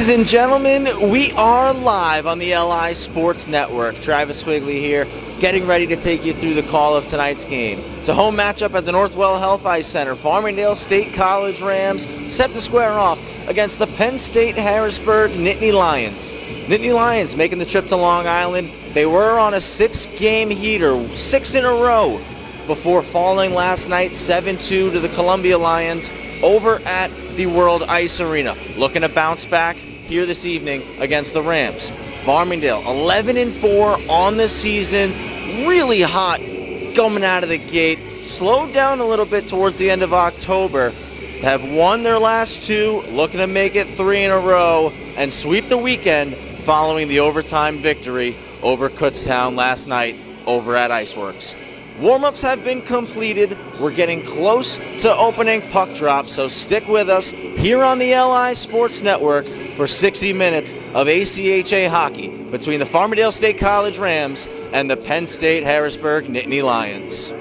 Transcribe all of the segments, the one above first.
Ladies and gentlemen, we are live on the LI Sports Network. Travis Quigley here, getting ready to take you through the call of tonight's game. It's a home matchup at the Northwell Health Ice Center. Farmingdale State College Rams set to square off against the Penn State Harrisburg Nittany Lions. Nittany Lions making the trip to Long Island. They were on a 6-game heater, 6 in a row, before falling last night 7-2 to the Columbia Lions over at the World Ice Arena. Looking to bounce back here this evening against the Rams. Farmingdale 11-4 on the season, really hot coming out of the gate. Slowed down a little bit towards the end of October. Have won their last 2, looking to make it 3 in a row and sweep the weekend following the overtime victory over Kutztown last night over at Iceworks. Warm-ups have been completed. We're getting close to opening puck drop, so stick with us here on the LI Sports Network for 60 minutes of ACHA hockey between the Farmingdale State College Rams and the Penn State Harrisburg Nittany Lions.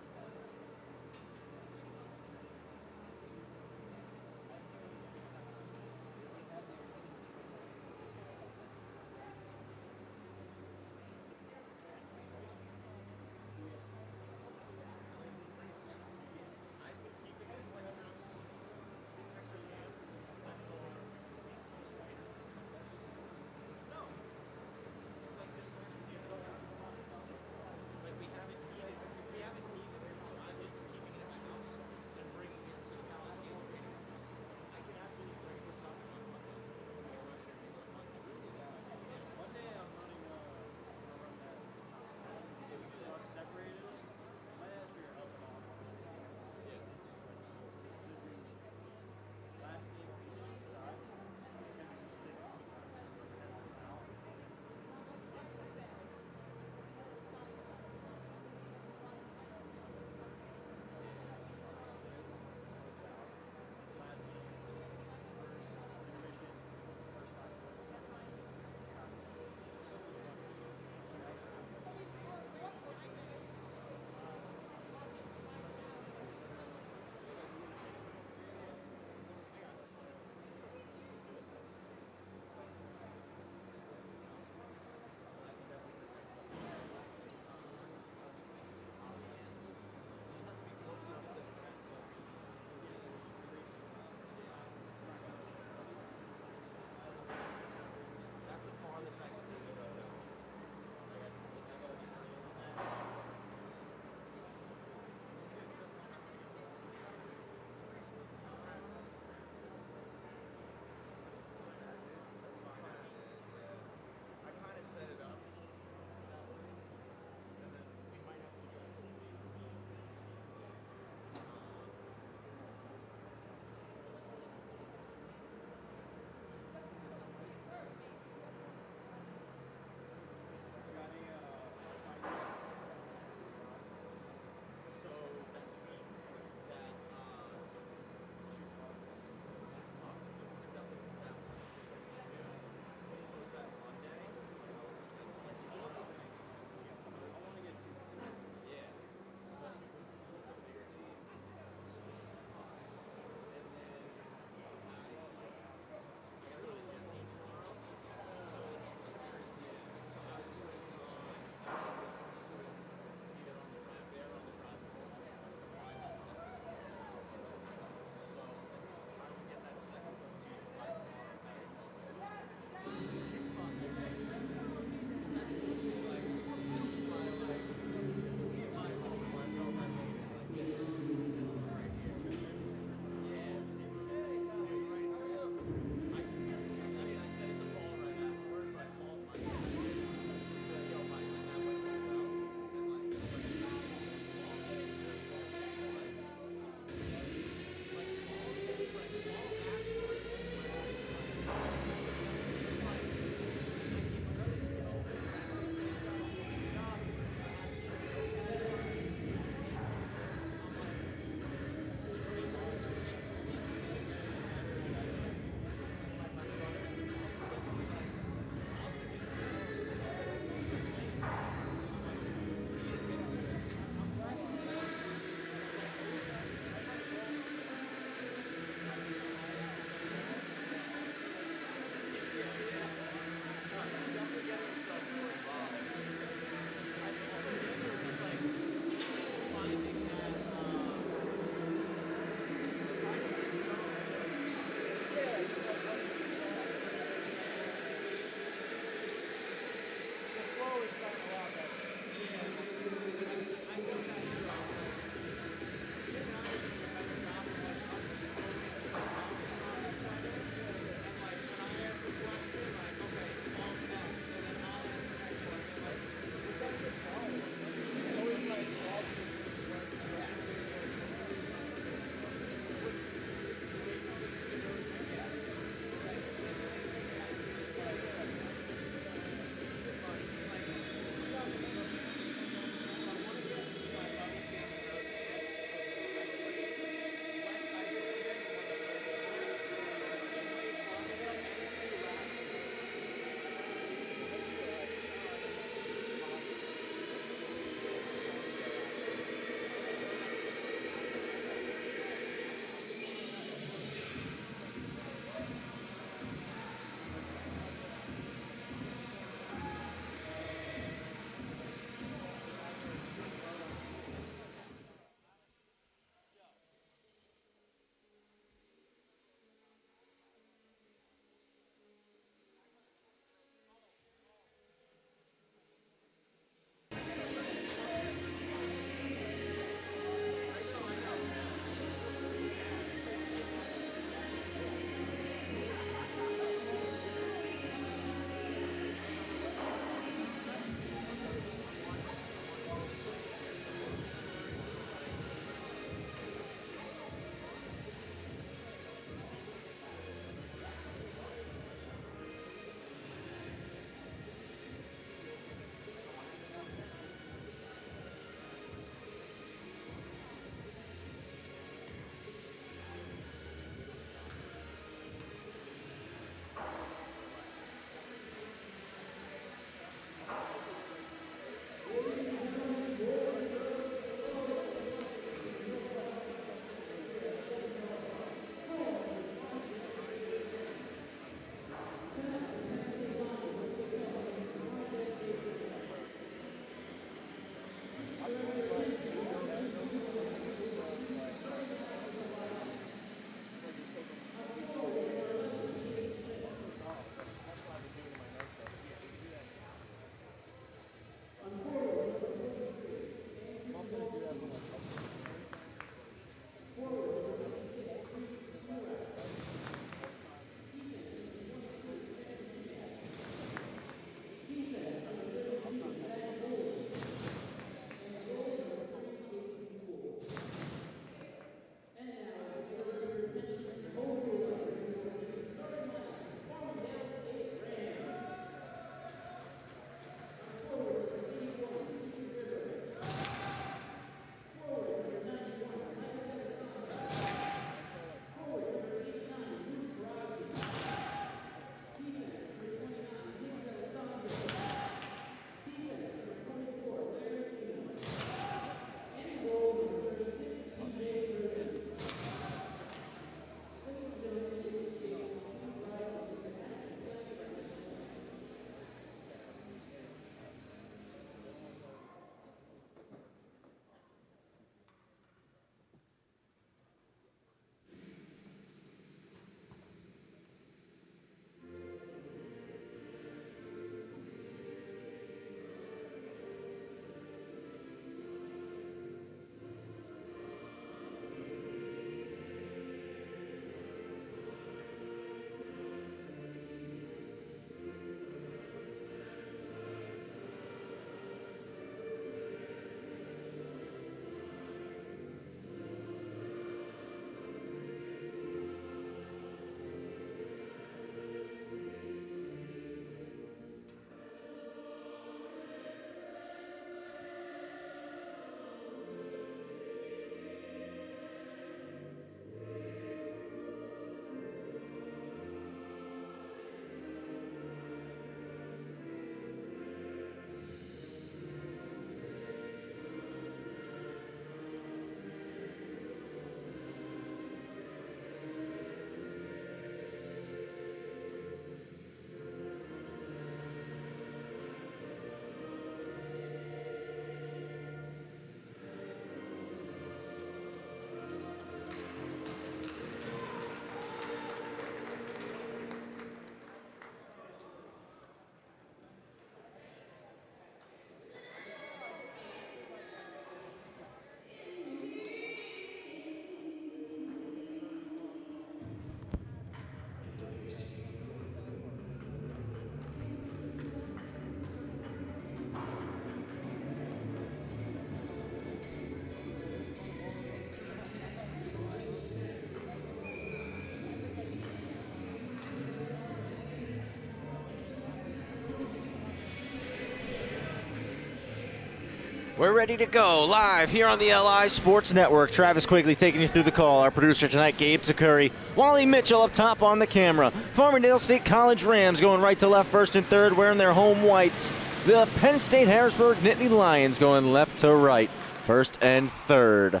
We're ready to go live here on the LI Sports Network. Travis Quigley taking you through the call. Our producer tonight, Gabe Zakuri. Wally Mitchell up top on the camera. Farmingdale State College Rams going right to left, first and third, wearing their home whites. The Penn State Harrisburg Nittany Lions going left to right, first and third.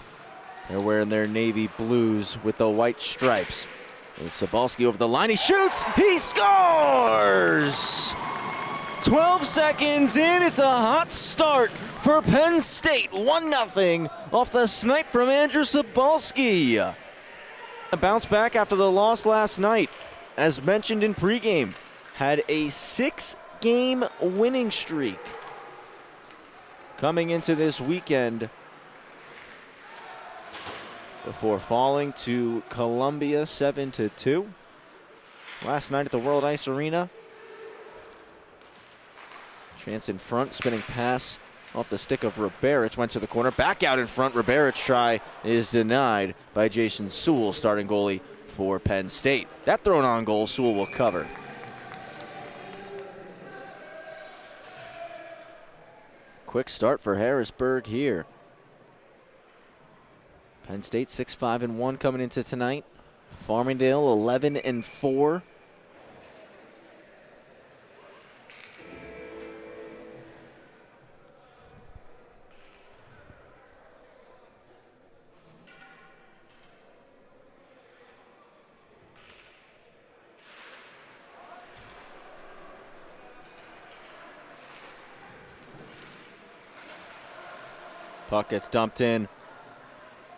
They're wearing their navy blues with the white stripes. And Sobolski over the line. He shoots. He scores! 12 seconds in. It's a hot start for Penn State. 1-0 off the snipe from Andrew Sobolski. A bounce back after the loss last night. As mentioned in pregame, had a 6-game winning streak coming into this weekend before falling to Columbia 7-2. Last night at the World Ice Arena. Chance in front, spinning pass off the stick of Roberich, went to the corner, back out in front. Roberich try is denied by Jason Sewell, starting goalie for Penn State. That thrown on goal, Sewell will cover. Quick start for Harrisburg here. Penn State 6-5-1 coming into tonight. Farmingdale 11-4. Puck gets dumped in.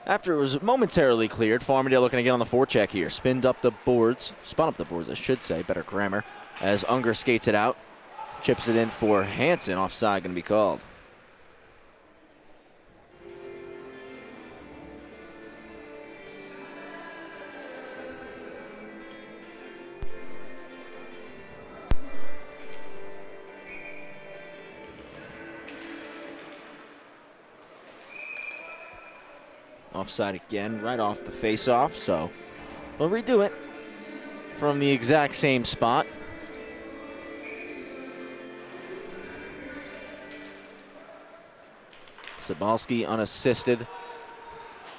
After it was momentarily cleared, Farmingdale looking to get on the forecheck here. Spun up the boards, I should say, better grammar, as Unger skates it out. Chips it in for Hansen, offside going to be called. Offside again, right off the face-off, so we'll redo it from the exact same spot. Sobolski unassisted.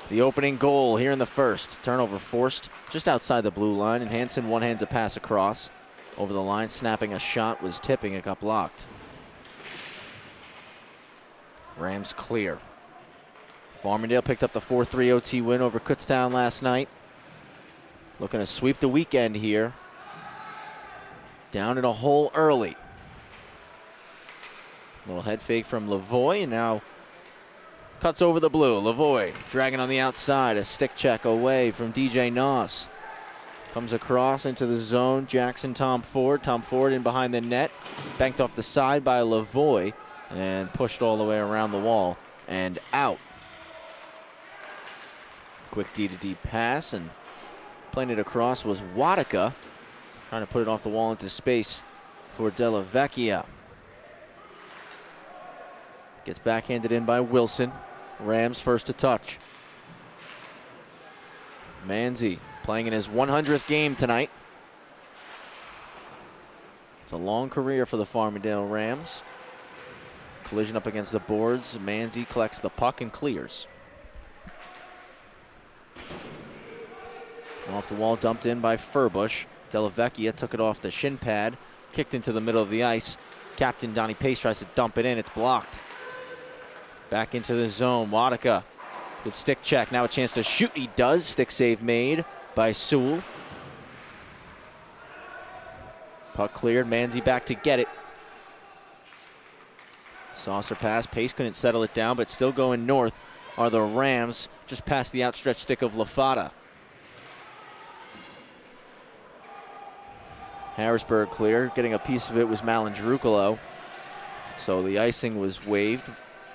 The opening goal here in the first. Turnover forced just outside the blue line, and Hansen one-hands a pass across over the line, snapping a shot, was tipping, it got blocked. Rams clear. Farmingdale picked up the 4-3 OT win over Kutztown last night. Looking to sweep the weekend here. Down in a hole early. Little head fake from Lavoie, and now cuts over the blue. Lavoie dragging on the outside. A stick check away from DJ Noss. Comes across into the zone. Jackson Tom Ford. Tom Ford in behind the net. Banked off the side by Lavoie and pushed all the way around the wall and out. Quick D-to-D pass, and playing it across was Wadika, trying to put it off the wall into space for Della Vecchia. Gets backhanded in by Wilson. Rams first to touch. Manzi playing in his 100th game tonight. It's a long career for the Farmingdale Rams. Collision up against the boards. Manzi collects the puck and clears. Off the wall, dumped in by Furbush. Della Vecchia took it off the shin pad, kicked into the middle of the ice. Captain Donnie Pace tries to dump it in. It's blocked. Back into the zone. Wadika. Good stick check. Now a chance to shoot. He does. Stick save made by Sewell. Puck cleared. Manzi back to get it. Saucer pass. Pace couldn't settle it down, but still going north are the Rams, just past the outstretched stick of Lafata. Harrisburg clear. Getting a piece of it was Malandrucolo. So the icing was waived.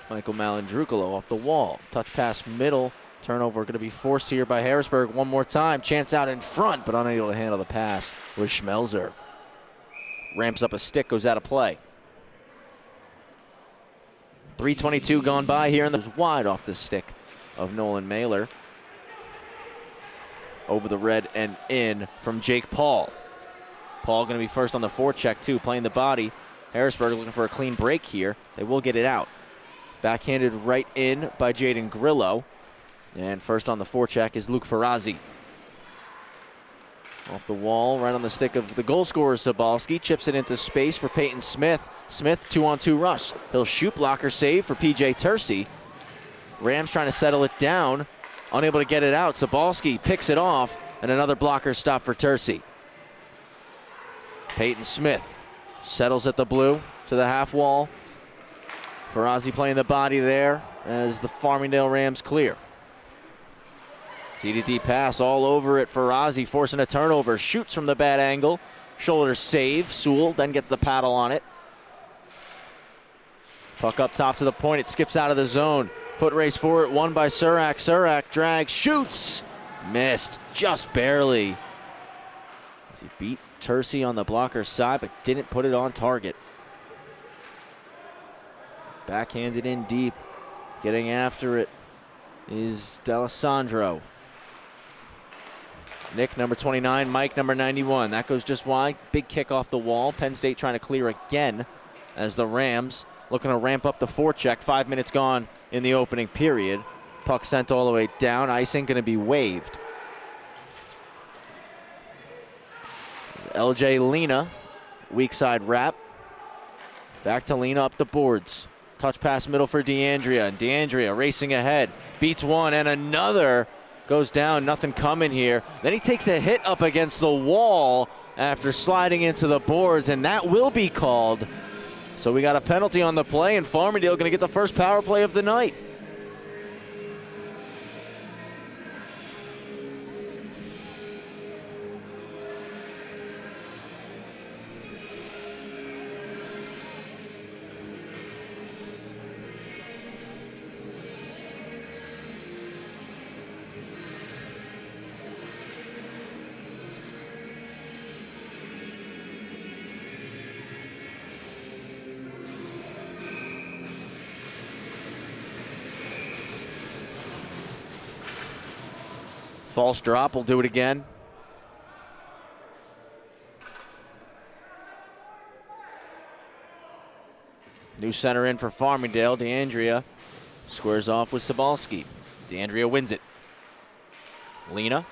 Michael Malandrucolo off the wall. Touch pass middle. Turnover going to be forced here by Harrisburg one more time. Chance out in front, but unable to handle the pass was Schmelzer. Ramps up a stick, goes out of play. 3:22 gone by here, and there's wide off the stick of Nolan Mailer. Over the red and in from Jake Paul. Paul going to be first on the forecheck too, playing the body. Harrisburg looking for a clean break here. They will get it out. Backhanded right in by Jaden Grillo. And first on the forecheck is Luke Ferrazzi. Off the wall, right on the stick of the goal scorer, Sobalski. Chips it into space for Peyton Smith. Smith, 2-on-2 rush. He'll shoot, blocker save for P.J. Tercey. Rams trying to settle it down. Unable to get it out. Sobalski picks it off, and another blocker stop for Tercey. Peyton Smith settles at the blue to the half wall. Ferrazzi playing the body there as the Farmingdale Rams clear. D-to-D pass all over it. Ferrazzi forcing a turnover. Shoots from the bad angle. Shoulder save. Sewell then gets the paddle on it. Puck up top to the point. It skips out of the zone. Foot race for it. Won by Surak. Surak drags. Shoots. Missed. Just barely. He beat Tercey on the blocker's side, but didn't put it on target. Backhanded in deep. Getting after it is D'Alessandro. Nick, number 29, Mike, number 91. That goes just wide. Big kick off the wall. Penn State trying to clear again as the Rams looking to ramp up the forecheck. 5 minutes gone in the opening period. Puck sent all the way down. Icing going to be waived. LJ Lena, weak side wrap. Back to Lena up the boards. Touch pass middle for DeAndrea. And DeAndrea racing ahead. Beats one and another. Goes down, nothing coming here. Then he takes a hit up against the wall after sliding into the boards, and that will be called. So we got a penalty on the play, and Farmingdale going to get the first power play of the night. False drop, will do it again. New center in for Farmingdale. DeAndrea squares off with Sobalski. DeAndrea wins it. Lena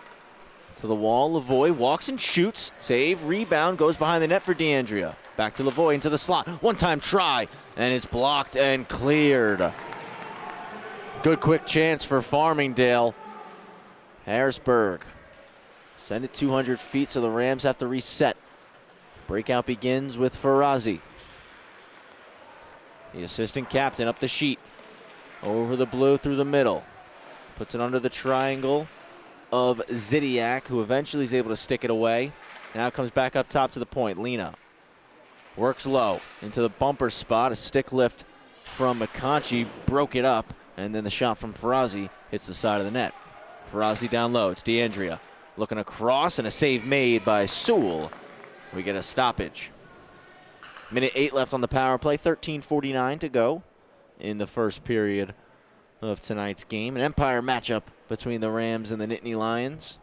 to the wall. Lavoie walks and shoots. Save, rebound, goes behind the net for DeAndrea. Back to Lavoie into the slot. One-time try, and it's blocked and cleared. Good quick chance for Farmingdale. Harrisburg send it 200 feet, so the Rams have to reset. Breakout begins with Ferrazzi. The assistant captain up the sheet. Over the blue through the middle. Puts it under the triangle of Zidiak, who eventually is able to stick it away. Now comes back up top to the point. Lena works low into the bumper spot. A stick lift from McConchy broke it up, and then the shot from Ferrazzi hits the side of the net. Ferrazzi down low. It's DeAndrea looking across, and a save made by Sewell. We get a stoppage. Minute 8 left on the power play. 13:49 to go in the first period of tonight's game. An Empire matchup between the Rams and the Nittany Lions.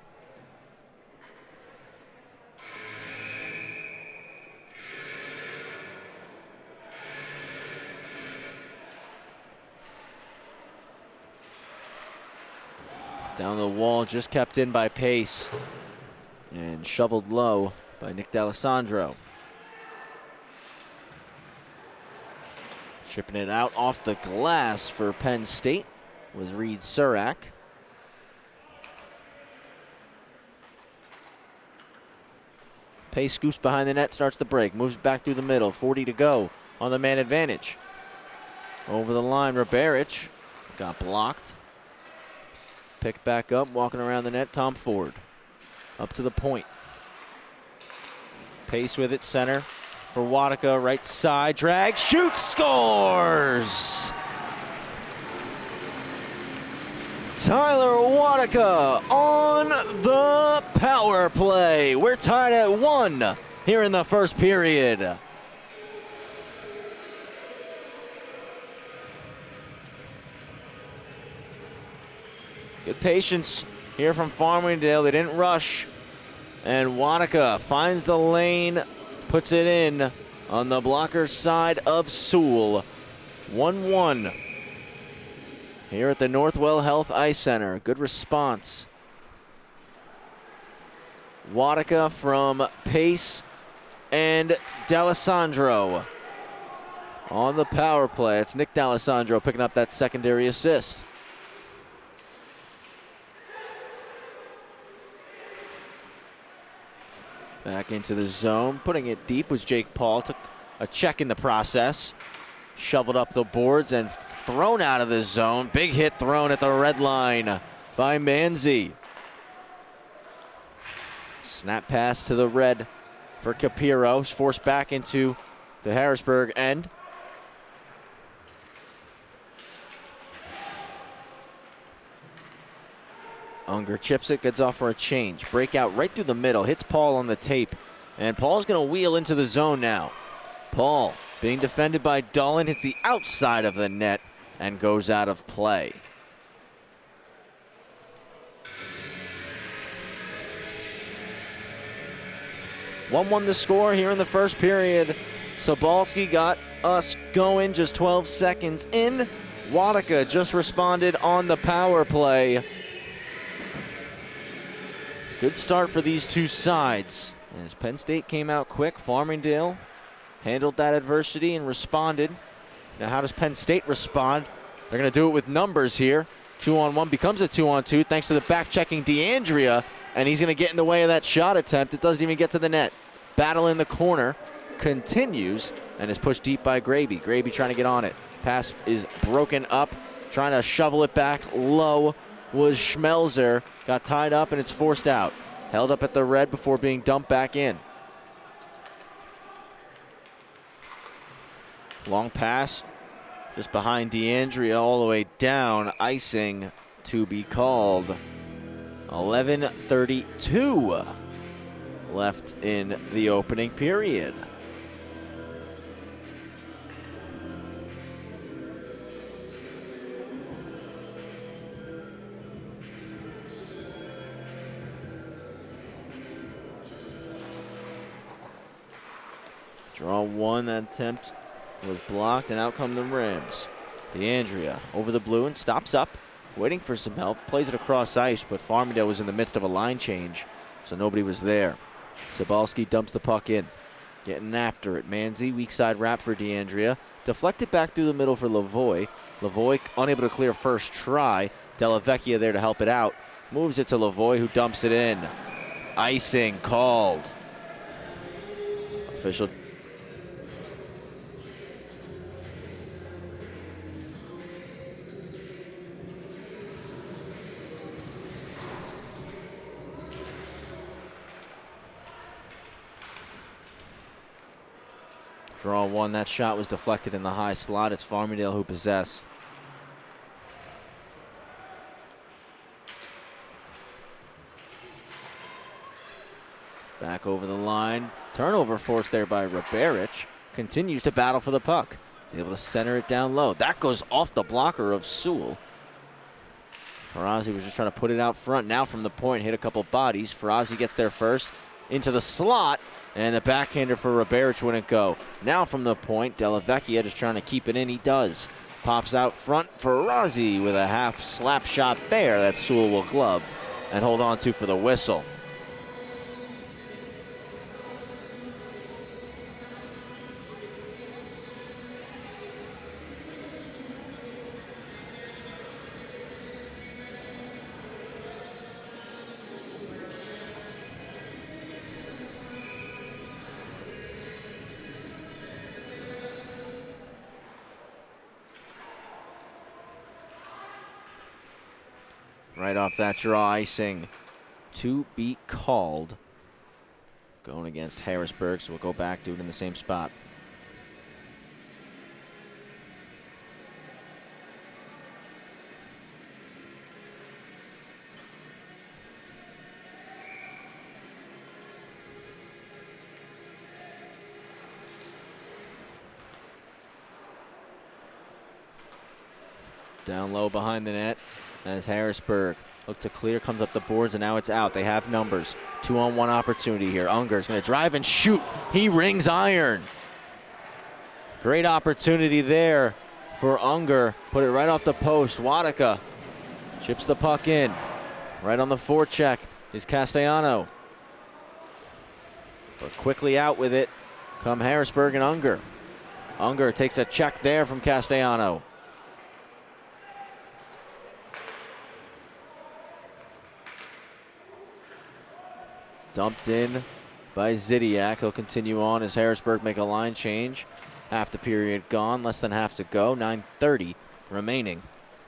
Down the wall, just kept in by Pace. And shoveled low by Nick D'Alessandro. Chipping it out off the glass for Penn State was Reed Surak. Pace scoops behind the net, starts the break, moves back through the middle, 40 to go on the man advantage. Over the line, Riberic got blocked. Picked back up, walking around the net, Tom Ford. Up to the point. Pace with it, center for Wadika, right side, drag, shoots, scores! Tyler Wadika on the power play. We're tied at 1 here in the first period. Good patience here from Farmingdale. They didn't rush. And Wadika finds the lane, puts it in on the blocker side of Sewell. 1-1 here at the Northwell Health Ice Center. Good response. Wadika from Pace and D'Alessandro on the power play. It's Nick D'Alessandro picking up that secondary assist. Back into the zone, putting it deep was Jake Paul. Took a check in the process. Shoveled up the boards and thrown out of the zone. Big hit thrown at the red line by Manzi. Snap pass to the red for Capiro. Forced back into the Harrisburg end. Unger chips it, gets off for a change. Breakout right through the middle, hits Paul on the tape. And Paul's going to wheel into the zone now. Paul being defended by Dolan, hits the outside of the net and goes out of play. One the score here in the first period. Sobalski got us going just 12 seconds in. Wadika just responded on the power play. Good start for these two sides. As Penn State came out quick, Farmingdale handled that adversity and responded. Now how does Penn State respond? They're going to do it with numbers here. 2-on-1 becomes a 2-on-2 thanks to the back-checking DeAndrea, and he's going to get in the way of that shot attempt. It doesn't even get to the net. Battle in the corner continues and is pushed deep by Graby. Graby trying to get on it. Pass is broken up, trying to shovel it back low was Schmelzer. Got tied up and it's forced out. Held up at the red before being dumped back in. Long pass just behind DeAndrea all the way down. Icing to be called. 11:32 left in the opening period. Draw one, that attempt was blocked, and out come the Rams. DeAndrea over the blue and stops up, waiting for some help. Plays it across ice, but Farmingdale was in the midst of a line change, so nobody was there. Sobalski dumps the puck in. Getting after it. Manzi, weak side wrap for DeAndrea. Deflected back through the middle for Lavoie. Lavoie unable to clear first try. Della Vecchia there to help it out. Moves it to Lavoie, who dumps it in. Icing called. Official. Draw one, that shot was deflected in the high slot. It's Farmingdale who possess. Back over the line. Turnover forced there by Roberich. Continues to battle for the puck. He's able to center it down low. That goes off the blocker of Sewell. Ferrazzi was just trying to put it out front. Now from the point, hit a couple bodies. Ferrazzi gets there first. Into the slot. And the backhander for Roberich wouldn't go. Now from the point, Della Vecchia just trying to keep it in. He does. Pops out front for Ferrazzi with a half slap shot there that Sewell will glove and hold on to for the whistle. Right off that draw, icing to be called. Going against Harrisburg, so we'll go back, do it in the same spot. Down low behind the net as Harrisburg look to clear, comes up the boards, and now it's out. They have numbers. 2-on-1 opportunity here. Unger's going to drive and shoot. He rings iron. Great opportunity there for Unger. Put it right off the post. Wadika chips the puck in. Right on the forecheck is Castellano. But quickly out with it come Harrisburg and Unger. Unger takes a check there from Castellano. Dumped in by Zidiak. He'll continue on as Harrisburg make a line change. Half the period gone, less than half to go. 9:30 remaining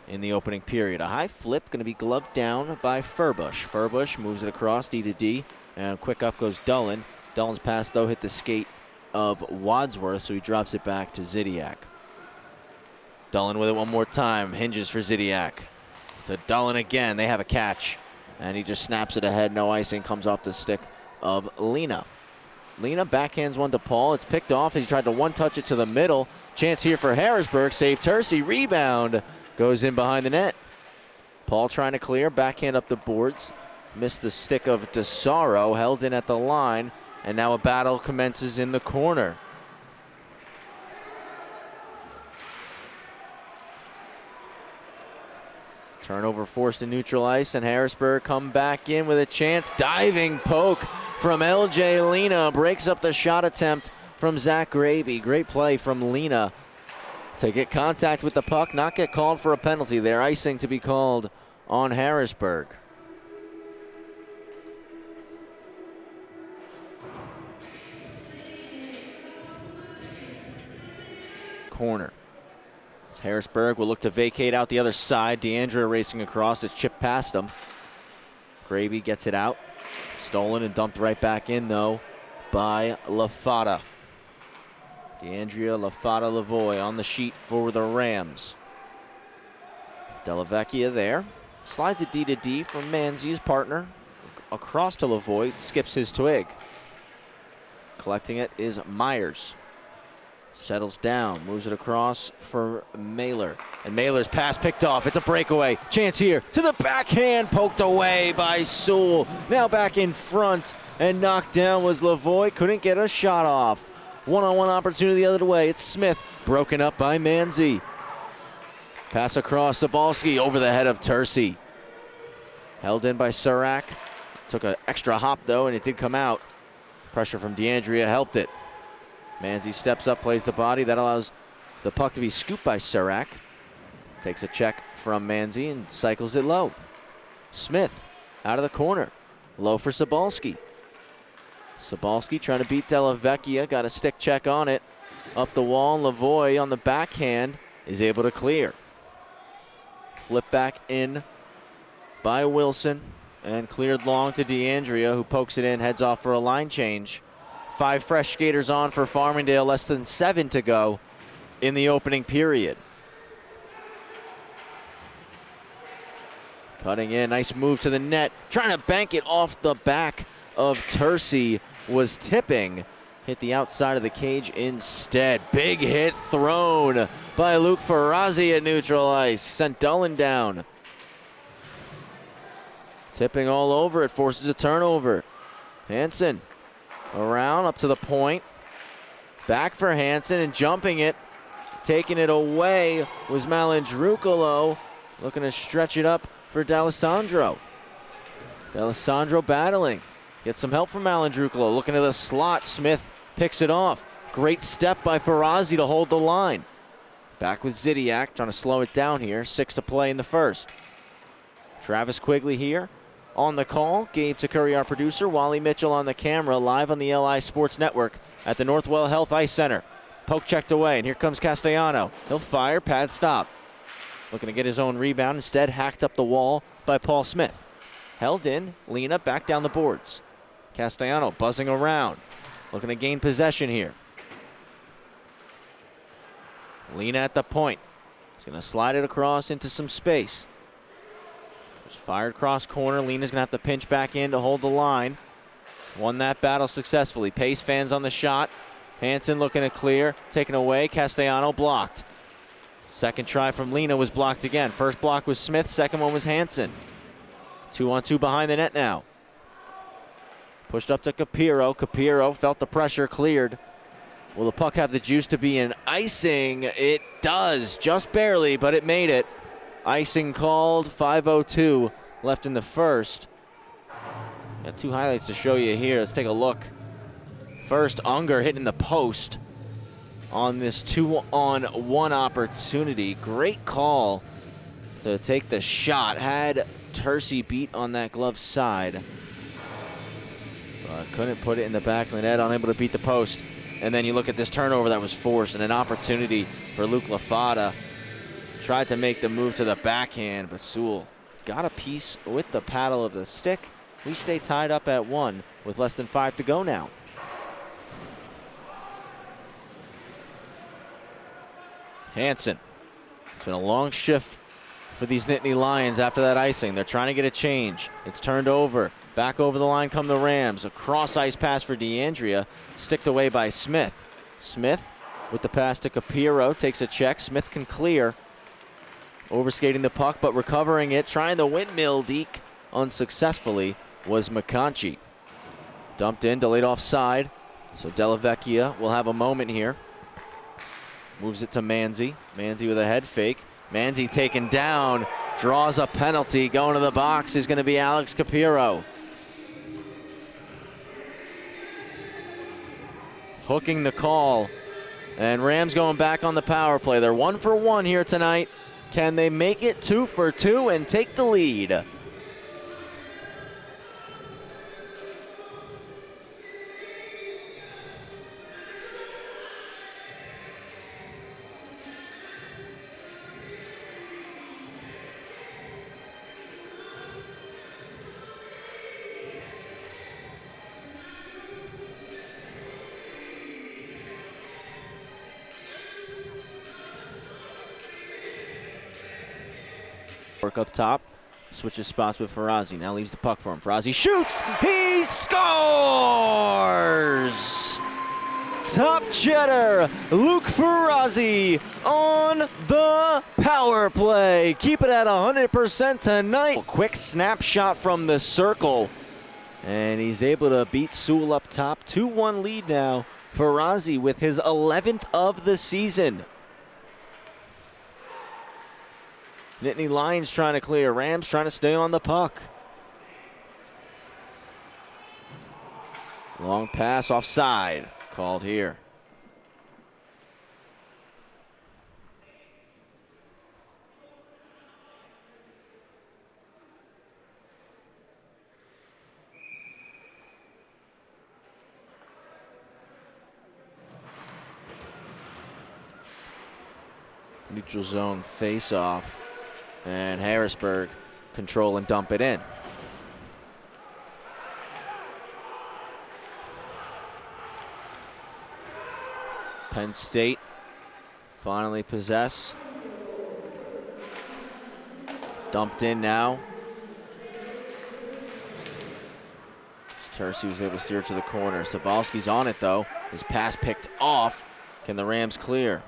in the opening period. A high flip going to be gloved down by Furbush. Furbush moves it across D to D, and quick up goes Dullen. Dullen's pass, though, hit the skate of Wadsworth, so he drops it back to Zidiak. Dullen with it one more time. Hinges for Zidiak. To Dullen again. They have a catch. And he just snaps it ahead. No icing. Comes off the stick of Lena. Lena backhands one to Paul. It's picked off. He tried to one-touch it to the middle. Chance here for Harrisburg. Save Tercey. Rebound. Goes in behind the net. Paul trying to clear. Backhand up the boards. Missed the stick of DeSaro. Held in at the line. And now a battle commences in the corner. Turnover forced to neutral ice, and Harrisburg come back in with a chance. Diving poke from L.J. Lena. Breaks up the shot attempt from Zach Graby. Great play from Lena to get contact with the puck, not get called for a penalty there. Icing to be called on Harrisburg. Corner. Harrisburg will look to vacate out the other side. DeAndrea racing across. It's chipped past him. Graby gets it out. Stolen and dumped right back in, though, by LaFata. DeAndrea LaFata Lavoie on the sheet for the Rams. Delavecchia there. Slides it D to D from Manzi's partner. Across to Lavoie. Skips his twig. Collecting it is Myers. Settles down, moves it across for Mailer. And Mailer's pass picked off. It's a breakaway. Chance here to the backhand, poked away by Sewell. Now back in front, and knocked down was Lavoie. Couldn't get a shot off. One-on-one opportunity the other way. It's Smith, broken up by Manzi. Pass across, Sabalski over the head of Tercey. Held in by Surak. Took an extra hop, though, and it did come out. Pressure from DeAndrea helped it. Manzi steps up, plays the body. That allows the puck to be scooped by Surak. Takes a check from Manzi and cycles it low. Smith out of the corner. Low for Sabalski. Sabalski trying to beat Delavecchia. Got a stick check on it. Up the wall. Lavoie on the backhand is able to clear. Flip back in by Wilson. And cleared long to DeAndrea, who pokes it in, heads off for a line change. 5 fresh skaters on for Farmingdale, less than 7 to go in the opening period. Cutting in, nice move to the net. Trying to bank it off the back of Tercey. Was tipping. Hit the outside of the cage instead. Big hit thrown by Luke Ferrazzi at neutral ice. Sent Dullen down. Tipping all over, it forces a turnover. Hansen around up to the point. Back for Hansen and jumping it. Taking it away was Malandrucolo. Looking to stretch it up for D'Alessandro. D'Alessandro battling. Gets some help from Malandrucolo. Looking at the slot. Smith picks it off. Great step by Ferrazzi to hold the line. Back with Zidiak, trying to slow it down here. 6 to play in the first. Travis Quigley here on the call. Gabe Takuri, our producer. Wally Mitchell on the camera, live on the LI Sports Network at the Northwell Health Ice Center. Poke checked away, and here comes Castellano. He'll fire, pad stop. Looking to get his own rebound. Instead, hacked up the wall by Paul Smith. Held in, Lena back down the boards. Castellano buzzing around. Looking to gain possession here. Lena at the point. He's going to slide it across into some space. Fired cross corner. Lena's going to have to pinch back in to hold the line. Won that battle successfully. Pace fans on the shot. Hansen looking to clear. Taken away. Castellano blocked. Second try from Lena was blocked again. First block was Smith. Second one was Hansen. 2-on-2 behind the net now. Pushed up to Capiro. Capiro felt the pressure. Cleared Will the puck have the juice to be an icing? It does, just barely, but it made it. Icing called, 5:02 left in the first. Got 2 highlights to show you here. Let's take a look. First, Unger hitting the post on this 2-on-1 opportunity. Great call to take the shot. Had Tercey beat on that glove side, but couldn't put it in the back of the net, unable to beat the post. And then you look at this turnover that was forced and an opportunity for Luke Lafada. Tried to make the move to the backhand, but Sewell got a piece with the paddle of the stick. We stay tied up at 1 with less than 5 to go now. Hansen. It's been a long shift for these Nittany Lions after that icing. They're trying to get a change. It's turned over. Back over the line come the Rams. A cross-ice pass for DeAndrea. Sticked away by Smith. Smith with the pass to Capiro. Takes a check. Smith can clear. Overskating the puck, but recovering it. Trying the windmill deke unsuccessfully was McConchie. Dumped in, delayed offside. So Della Vecchia will have a moment here. Moves it to Manzi. Manzi with a head fake. Manzi taken down. Draws a penalty. Going to the box is going to be Alex Capiro. Hooking the call. And Rams going back on the power play. They're 1 for 1 here tonight. Can they make it 2 for 2 and take the lead? Work up top, switches spots with Ferrazzi. Now leaves the puck for him. Ferrazzi shoots, he scores! Top cheddar, Luke Ferrazzi on the power play. Keep it at 100% tonight. Quick snapshot from the circle, and he's able to beat Sewell up top. 2-1 lead now. Ferrazzi with his 11th of the season. Nittany Lions trying to clear. Rams trying to stay on the puck. Long pass offside. Called here. Neutral zone face-off. And Harrisburg control and dump it in. Penn State finally possess. Dumped in now. Tercey was able to steer it to the corner. Sabalski's on it though. His pass picked off. Can the Rams clear?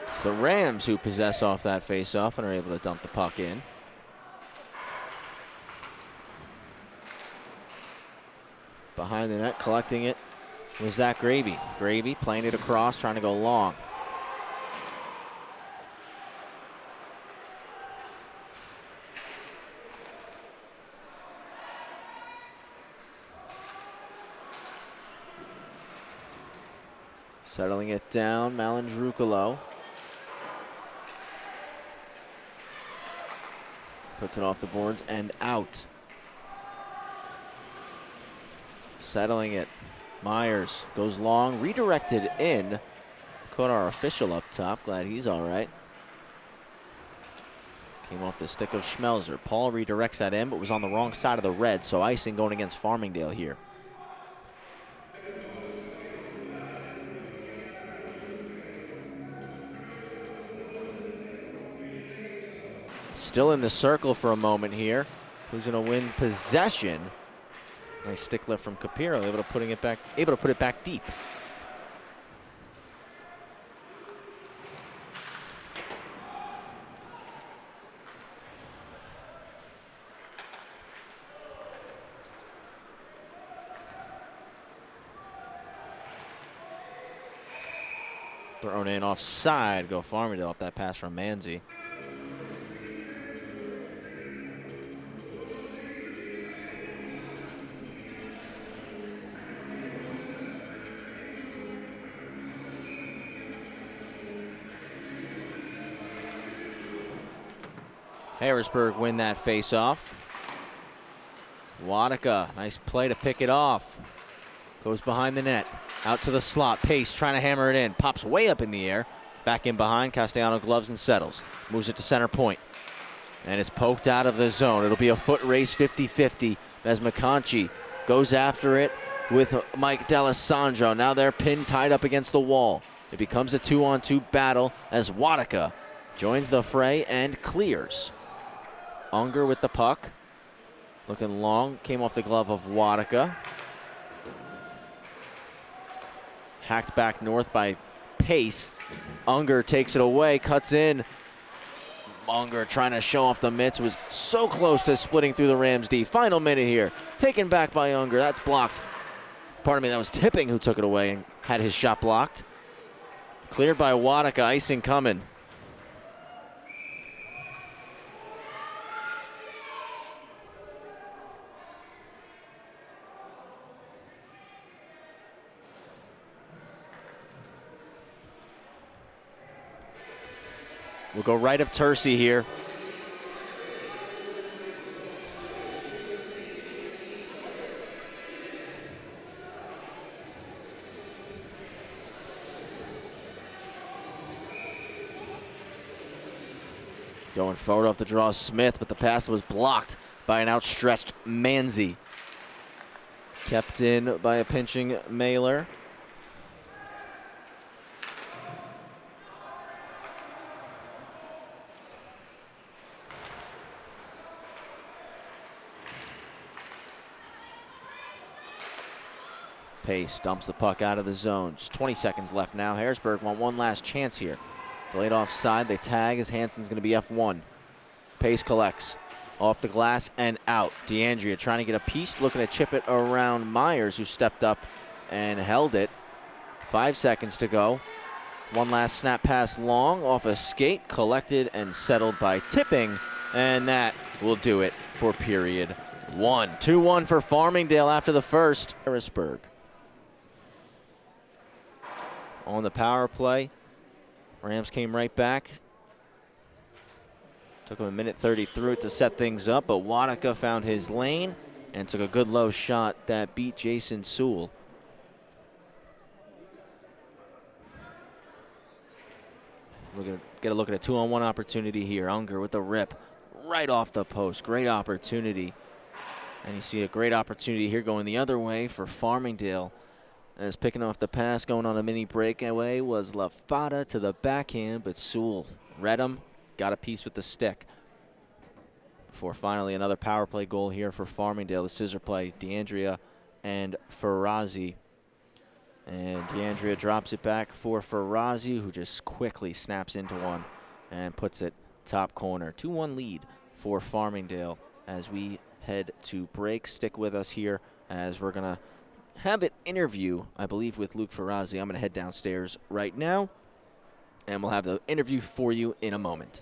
It's the Rams who possess off that face-off and are able to dump the puck in. Behind the net, collecting it was Zach Graby. Graby playing it across, trying to go long. Settling it down, Malandrukalo. Puts it off the boards and out. Settling it. Myers goes long, redirected in. Caught our official up top. Glad he's all right. Came off the stick of Schmelzer. Paul redirects that in, but was on the wrong side of the red, so icing going against Farmingdale here. Still in the circle for a moment here. Who's going to win possession? Nice stick lift from Capiro, able to put it back deep. Thrown in offside, go Farmingdale off that pass from Manzi. Harrisburg win that face-off. Wadika, nice play to pick it off. Goes behind the net, out to the slot. Pace trying to hammer it in, pops way up in the air. Back in behind, Castellano gloves and settles. Moves it to center point. And it's poked out of the zone. It'll be a foot race 50-50 as McConchie goes after it with Mike D'Alessandro. Now they're pinned tied up against the wall. It becomes a 2-on-2 battle as Wadika joins the fray and clears. Unger with the puck. Looking long, came off the glove of Wadika. Hacked back north by Pace. Unger takes it away, cuts in. Unger trying to show off the mitts, was so close to splitting through the Rams D. Final minute here, taken back by Unger, that's blocked. Pardon me, that was Tipping who took it away and had his shot blocked. Cleared by Wadika, icing coming. We'll go right of Tercey here. Going forward off the draw, Smith, but the pass was blocked by an outstretched Manzi. Kept in by a pinching Mailer. Pace dumps the puck out of the zone. Just 20 seconds left now. Harrisburg want one last chance here. Delayed offside. They tag as Hansen's going to be F1. Pace collects off the glass and out. DeAndrea trying to get a piece, looking to chip it around Myers, who stepped up and held it. 5 seconds to go. One last snap pass long off a skate, collected and settled by Tipping, and that will do it for period one. 2-1 for Farmingdale after the first. Harrisburg on the power play. Rams came right back. Took him a minute 30 through it to set things up, but Wadika found his lane and took a good low shot that beat Jason Sewell. Get a look at a 2-on-1 opportunity here. Unger with the rip right off the post. Great opportunity. And you see a great opportunity here going the other way for Farmingdale. As picking off the pass, going on a mini breakaway was Lafada to the backhand, but Sewell read him, got a piece with the stick. Before finally another power play goal here for Farmingdale. The scissor play, DeAndrea and Ferrazzi. And DeAndrea drops it back for Ferrazzi, who just quickly snaps into one and puts it top corner. 2-1 lead for Farmingdale as we head to break. Stick with us here as we're going to have an interview, I believe, with Luke Ferrazzi. I'm going to head downstairs right now, and we'll have the interview for you in a moment.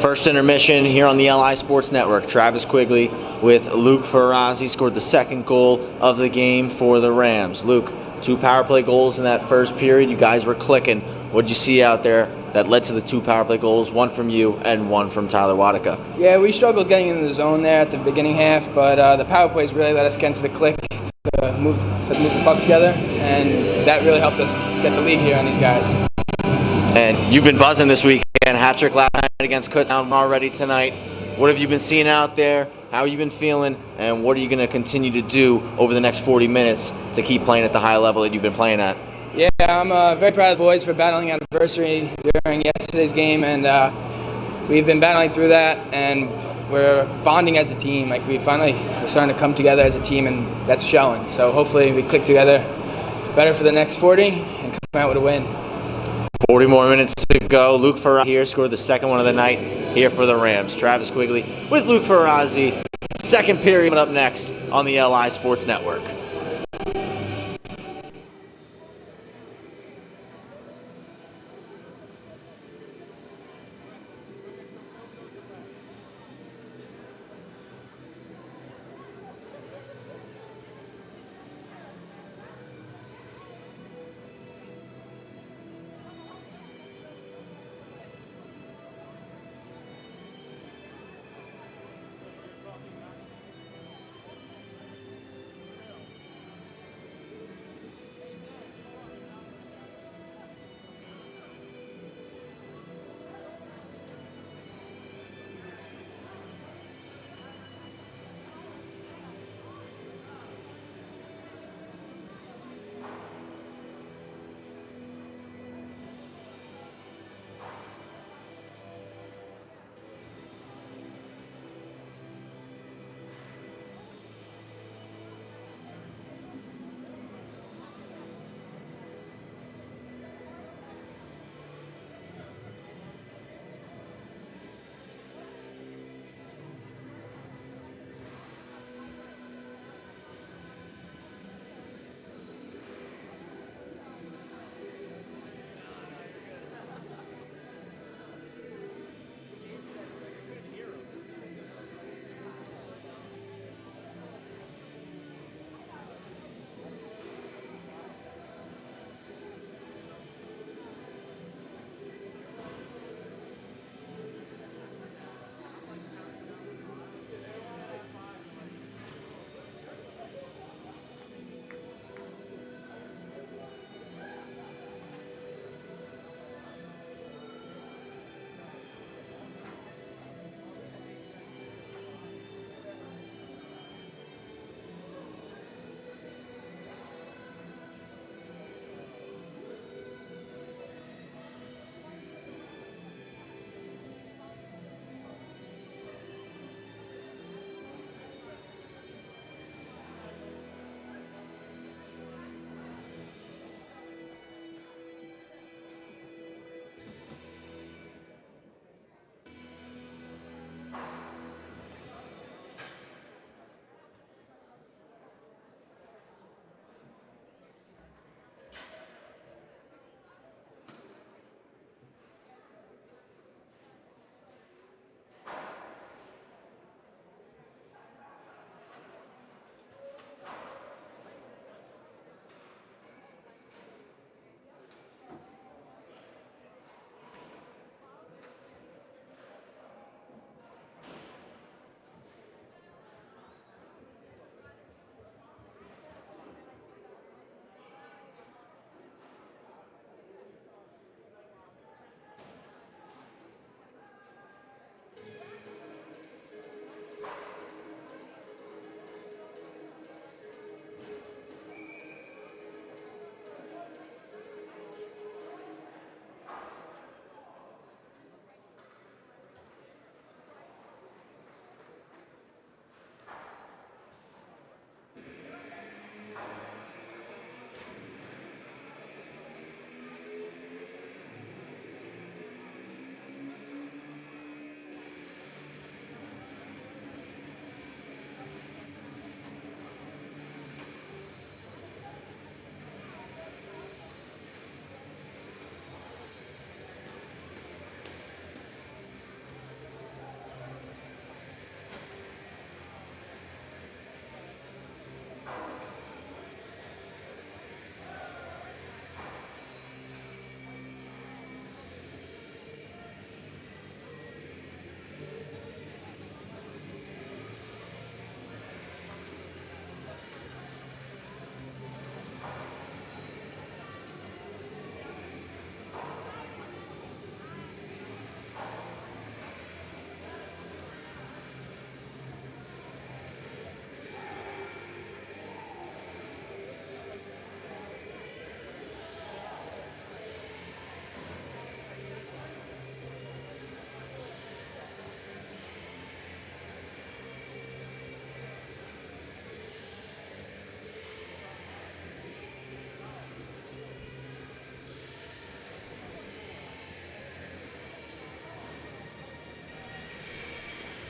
First intermission here on the LI Sports Network. Travis Quigley with Luke Ferrazzi scored the second goal of the game for the Rams. Luke, 2 power play goals in that first period. You guys were clicking. What did you see out there that led to the 2 power play goals, one from you and one from Tyler Wadika? Yeah, we struggled getting into the zone there at the beginning half, but the power plays really let us get into the click to move the puck together, and that really helped us get the lead here on these guys. And you've been buzzing this weekend. Hat-trick last night against Kutztown, already tonight. What have you been seeing out there? How have you been feeling? And what are you going to continue to do over the next 40 minutes to keep playing at the high level that you've been playing at? Yeah, I'm very proud of the boys for battling adversity during yesterday's game, and we've been battling through that, and we're bonding as a team. Like we're starting to come together as a team, and that's showing. So hopefully we click together better for the next 40 and come out with a win. 40 more minutes to go. Luke Ferrazzi here scored the second one of the night here for the Rams. Travis Quigley with Luke Ferrazzi. Second period up next on the LI Sports Network.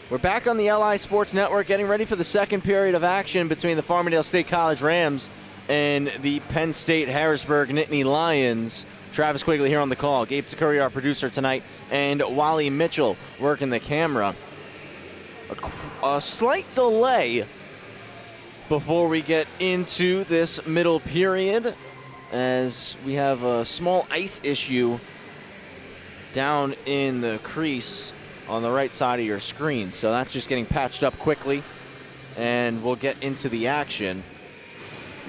We're back on the LI Sports Network getting ready for the second period of action between the Farmingdale State College Rams and the Penn State Harrisburg Nittany Lions. Travis Quigley here on the call. Gabe Takuri, our producer tonight, and Wally Mitchell working the camera. A slight delay before we get into this middle period, as we have a small ice issue down in the crease on the right side of your screen. So that's just getting patched up quickly, and we'll get into the action.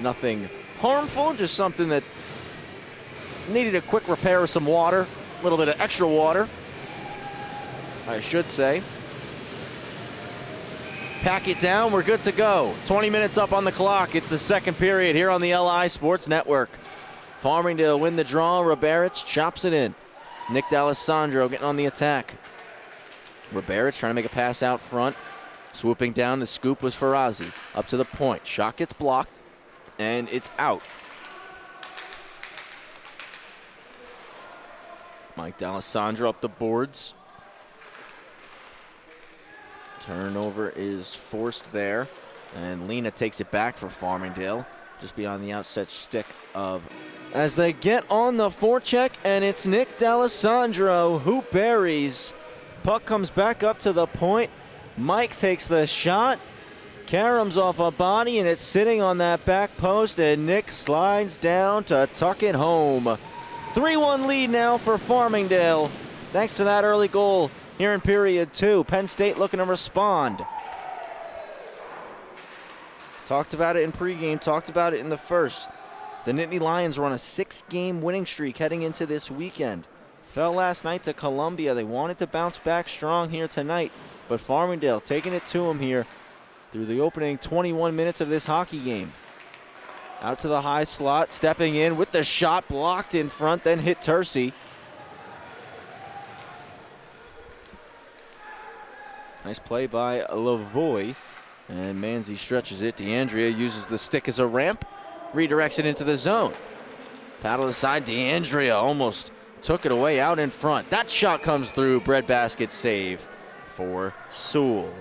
Nothing harmful, just something that needed a quick repair with some water, a little bit of extra water, I should say. Pack it down, we're good to go. 20 minutes up on the clock. It's the second period here on the LI Sports Network. Farmingdale win the draw. Roberich chops it in. Nick D'Alessandro getting on the attack. Roberich trying to make a pass out front. Swooping down, the scoop was Farazi. Up to the point. Shot gets blocked, and it's out. Mike D'Alessandro up the boards. Turnover is forced there, and Lena takes it back for Farmingdale, just beyond the outset stick of. As they get on the forecheck, and it's Nick D'Alessandro who buries. Puck comes back up to the point. Mike takes the shot. Karam's off a body, and it's sitting on that back post, and Nick slides down to tuck it home. 3-1 lead now for Farmingdale, thanks to that early goal here in period 2. Penn State looking to respond. Talked about it in pregame, talked about it in the first. The Nittany Lions were on a 6-game winning streak heading into this weekend. Fell last night to Columbia. They wanted to bounce back strong here tonight, but Farmingdale taking it to them here through the opening 21 minutes of this hockey game. Out to the high slot, stepping in with the shot blocked in front, then hit Tercey. Nice play by Lavoie, and Manzi stretches it. DeAndrea uses the stick as a ramp, redirects it into the zone. Paddle aside, DeAndrea almost took it away out in front. That shot comes through, breadbasket save for Sewell.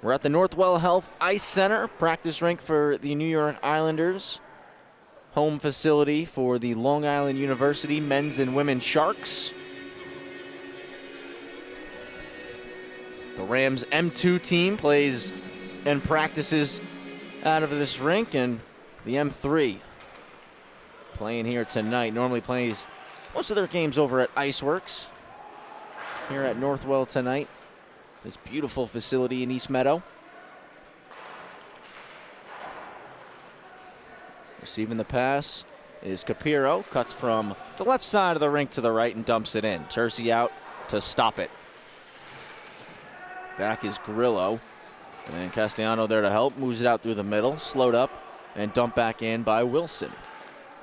We're at the Northwell Health Ice Center, practice rink for the New York Islanders, home facility for the Long Island University men's and women's Sharks. The Rams M2 team plays and practices out of this rink, and the M3 playing here tonight. Normally plays most of their games over at Iceworks. Here at Northwell tonight, this beautiful facility in East Meadow. Receiving the pass is Capiro. Cuts from the left side of the rink to the right and dumps it in. Tercey out to stop it. Back is Grillo. And Castellano there to help. Moves it out through the middle. Slowed up and dumped back in by Wilson.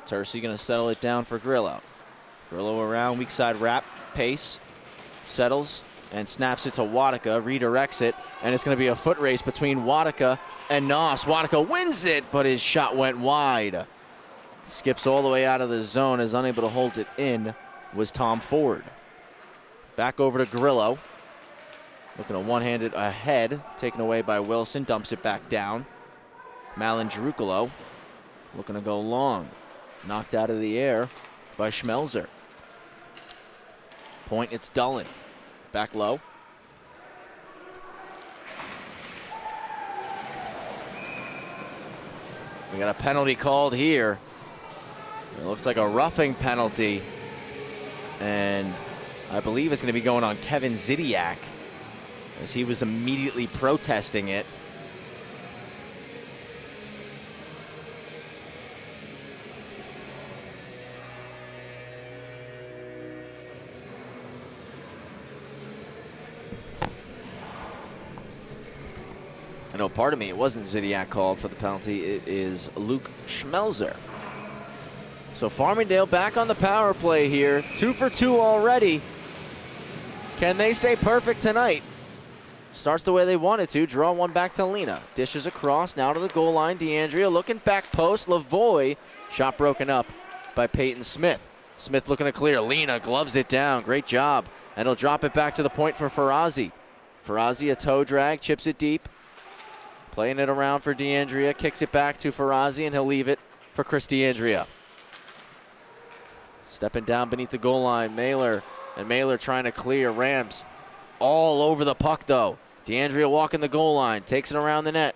Tercey going to settle it down for Grillo. Grillo around, weak side wrap, pace, settles, and snaps it to Wadika, redirects it, and it's going to be a foot race between Wadika and Noss. Wadika wins it, but his shot went wide. Skips all the way out of the zone, is unable to hold it in, was Tom Ford. Back over to Grillo. Looking at one-handed ahead, taken away by Wilson, dumps it back down. Malin Drukalo looking to go long. Knocked out of the air by Schmelzer. Point, it's Dullen. Back low. We got a penalty called here. It looks like a roughing penalty. And I believe it's going to be going on Kevin Zidiak, as he was immediately protesting it. No, pardon me, it wasn't Zidiak called for the penalty. It is Luke Schmelzer. So Farmingdale back on the power play here. 2 for 2 already. Can they stay perfect tonight? Starts the way they wanted to. Draw one back to Lena. Dishes across, now to the goal line. DeAndrea looking back post. Lavoie. Shot broken up by Peyton Smith. Smith looking to clear. Lena gloves it down. Great job And he'll drop it back to the point for Farazi. Farazi, a toe drag, chips it deep. Playing it around for DeAndrea, kicks it back to Farazi, and he'll leave it for Chris DeAndrea. Stepping down beneath the goal line, Mailer, and Mailer trying to clear. Rams all over the puck, though. DeAndrea walking the goal line, takes it around the net.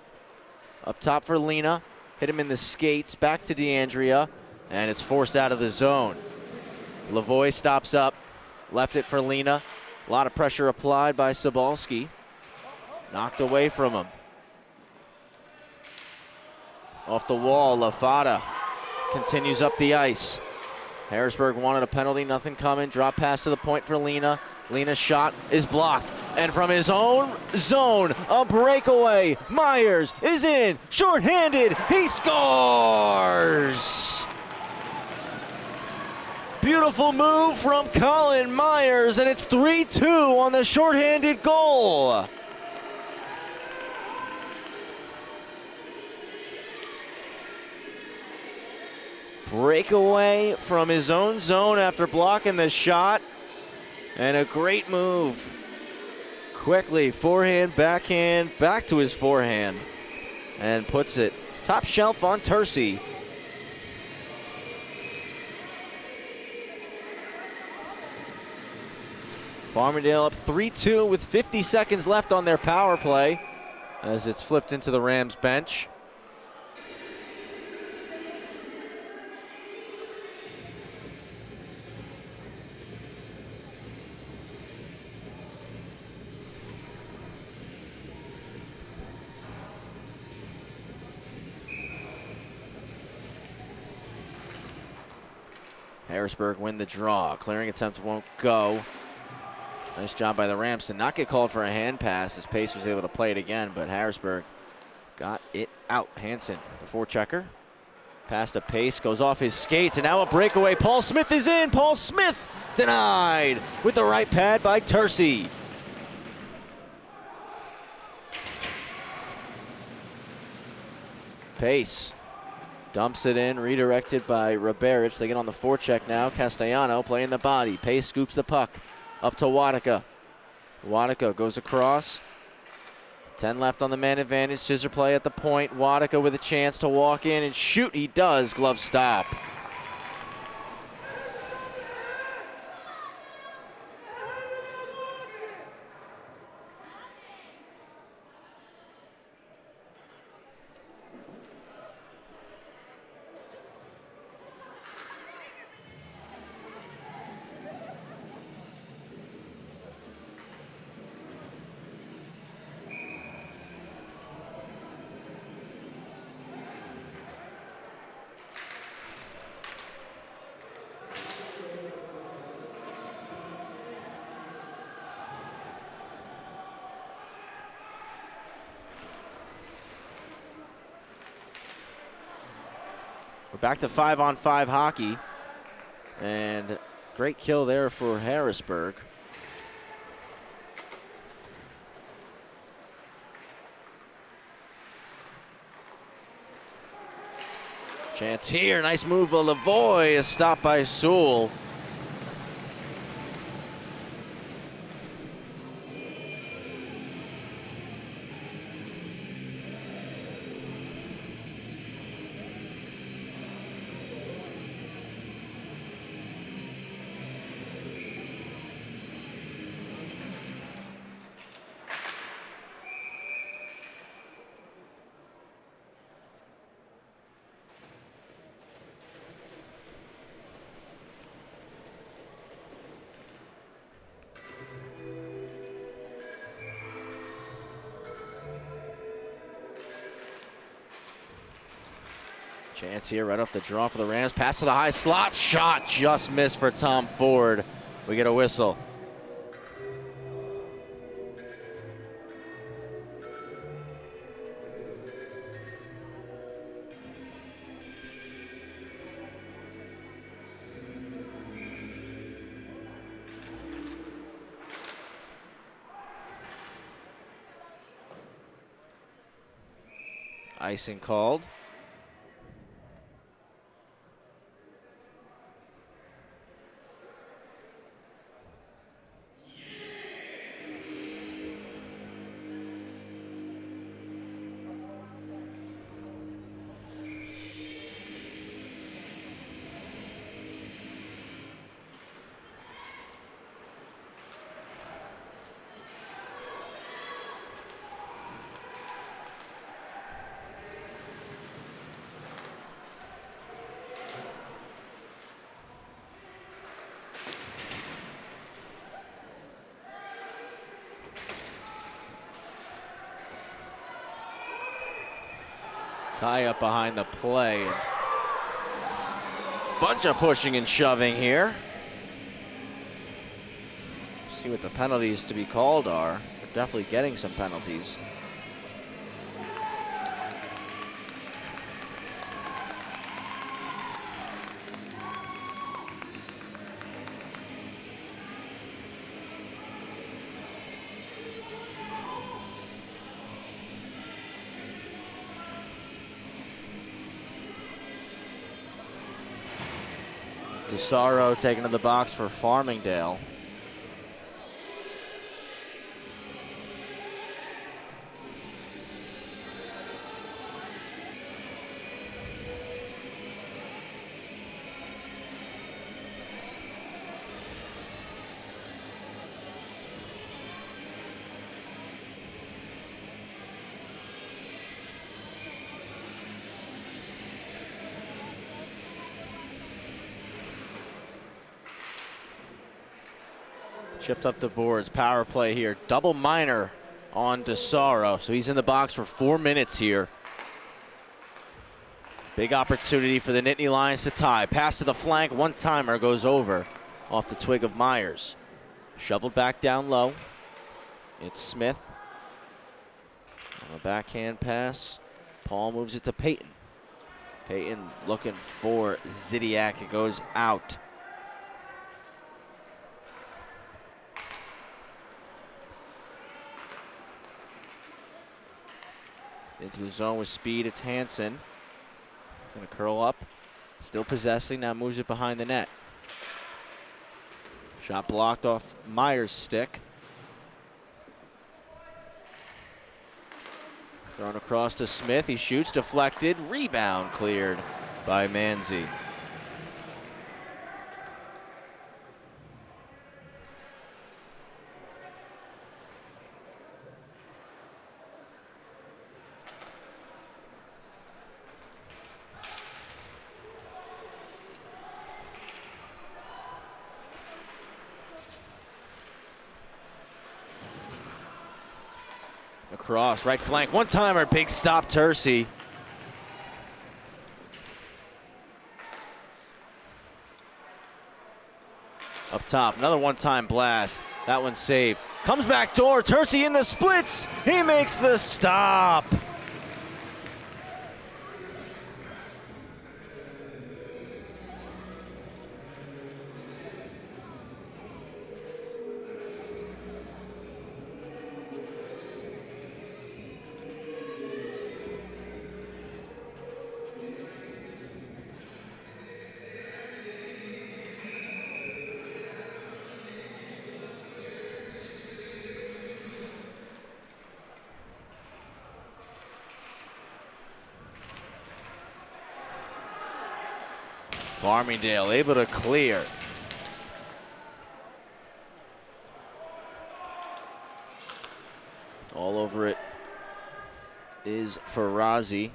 Up top for Lena, hit him in the skates, back to DeAndrea, and it's forced out of the zone. Lavoie stops up, left it for Lena. A lot of pressure applied by Sobalski. Knocked away from him. Off the wall, Lafada continues up the ice. Harrisburg wanted a penalty, nothing coming. Drop pass to the point for Lena. Lena's shot is blocked. And from his own zone, a breakaway. Myers is in, shorthanded, he scores! Beautiful move from Colin Myers, and it's 3-2 on the shorthanded goal. Breakaway from his own zone after blocking the shot, and a great move. Quickly, forehand, backhand, back to his forehand, and puts it top shelf on Tercey. Farmingdale up 3-2 with 50 seconds left on their power play as it's flipped into the Rams bench. Harrisburg win the draw. Clearing attempt won't go. Nice job by the Rams to not get called for a hand pass as Pace was able to play it again, but Harrisburg got it out. Hansen, the forechecker. Pass to Pace, goes off his skates, and now a breakaway. Paul Smith is in. Paul Smith denied with the right pad by Tercey. Pace dumps it in, redirected by Roberich. They get on the forecheck now. Castellano playing the body. Pace scoops the puck up to Wadika. Wadika goes across. 10 left on the man advantage. Scissor play at the point. Wadika with a chance to walk in and shoot. He does. Glove stop. We're back to 5-on-5 hockey. And great kill there for Harrisburg. Chance here. Nice move by Lavoie. A stop by Sewell. Chance here right off the draw for the Rams. Pass to the high slot. Shot just missed for Tom Ford. We get a whistle. Icing called. Tie up behind the play. Bunch of pushing and shoving here. See what the penalties to be called are. They're definitely getting some penalties. DeSaro taken to the box for Farmingdale. Chipped up the boards, power play here. Double minor on DeSaro, so he's in the box for 4 minutes here. Big opportunity for the Nittany Lions to tie. Pass to the flank, one-timer goes over off the twig of Myers. Shoveled back down low. It's Smith. On a backhand pass, Paul moves it to Peyton. Peyton looking for Zidiak, it goes out. Into the zone with speed, it's Hansen. He's gonna curl up, still possessing, now moves it behind the net. Shot blocked off Myers' stick. Thrown across to Smith, he shoots, deflected, rebound cleared by Manzi. Across, right flank, one-timer, big stop, Tercey. Up top, another one-time blast. That one's saved. Comes back door, Tercey in the splits. He makes the stop. Farmingdale able to clear. All over it is Farazi.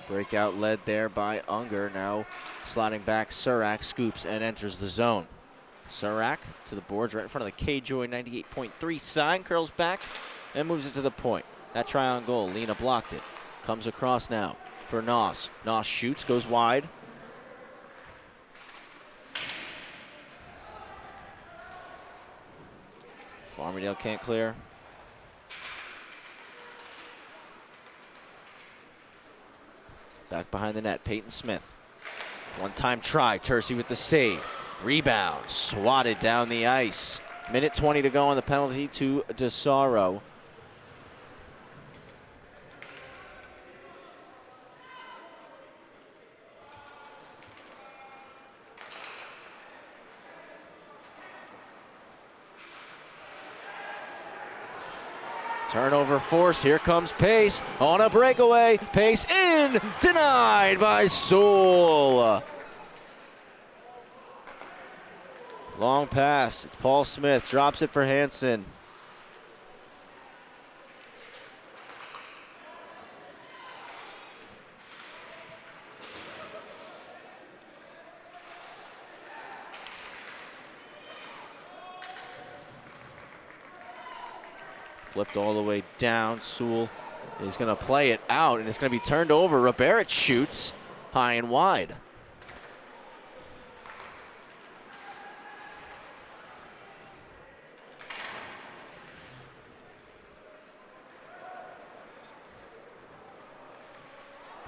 Breakout led there by Unger. Now sliding back, Surak scoops and enters the zone. Surak to the boards right in front of the K-Joy 98.3 sign, curls back and moves it to the point. That try on goal, Lena blocked it. Comes across now for Noss. Noss shoots, goes wide. Farmingdale can't clear. Back behind the net, Peyton Smith. One-time try, Tercey with the save. Rebound, swatted down the ice. Minute 20 to go on the penalty to DeSaro. Turnover forced. Here comes Pace on a breakaway. Pace in. Denied by Sewell. Long pass. It's Paul Smith. Drops it for Hansen. Flipped all the way down. Sewell is going to play it out, and it's going to be turned over. Ribera shoots high and wide.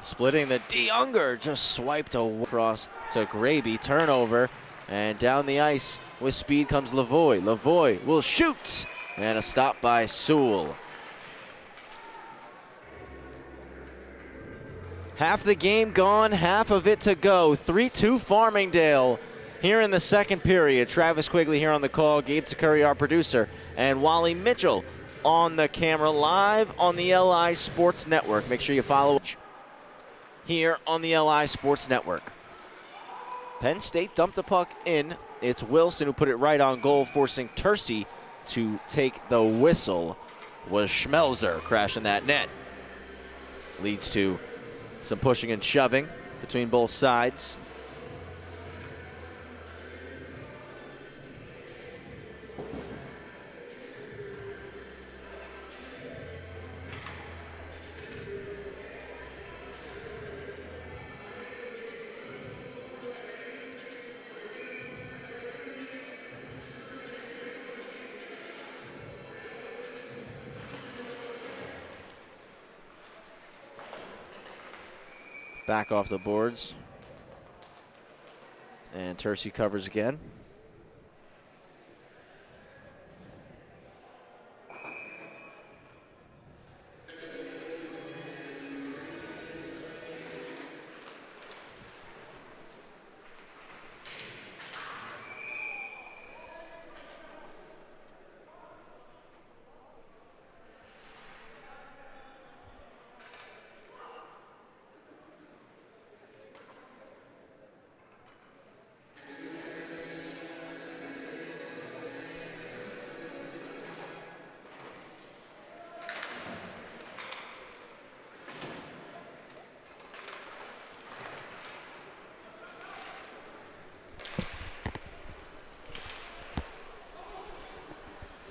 Splitting the DeYounger, just swiped across to Graby. Turnover, and down the ice with speed comes Lavoie. Lavoie will shoot, and a stop by Sewell. Half the game gone, half of it to go. 3-2 Farmingdale here in the second period. Travis Quigley here on the call, Gabe Takuri, our producer, and Wally Mitchell on the camera live on the LI Sports Network. Make sure you follow here on the LI Sports Network. Penn State dumped the puck in. It's Wilson who put it right on goal, forcing Tercey to take the whistle. Was Schmelzer crashing that net. Leads to some pushing and shoving between both sides. Back off the boards. And Tercey covers again.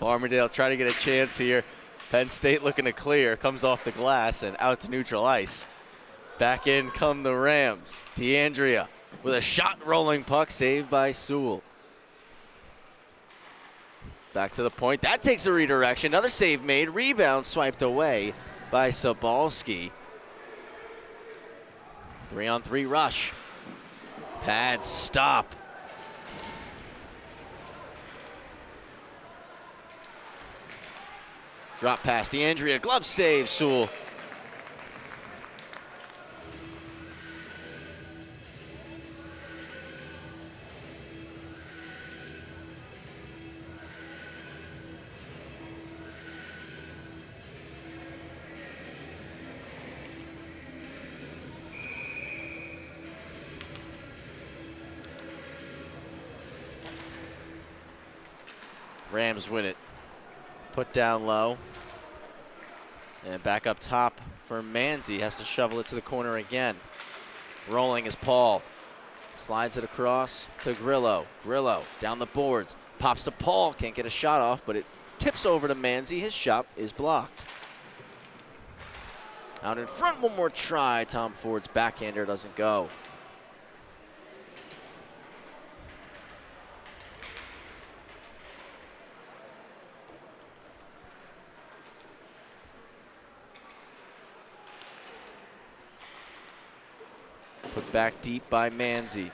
Farmingdale trying to get a chance here. Penn State looking to clear. Comes off the glass and out to neutral ice. Back in come the Rams. DeAndrea with a shot rolling puck saved by Sewell. Back to the point. That takes a redirection. Another save made. Rebound swiped away by Sobalski. 3-on-3 rush. Pad stop. Drop pass, DeAndrea, glove save, Sewell. Rams win it. Put down low. And back up top for Manzi. Has to shovel it to the corner again. Rolling is Paul. Slides it across to Grillo. Grillo down the boards. Pops to Paul. Can't get a shot off, but it tips over to Manzi. His shot is blocked. Out in front, one more try. Tom Ford's backhander doesn't go. Put back deep by Manzi.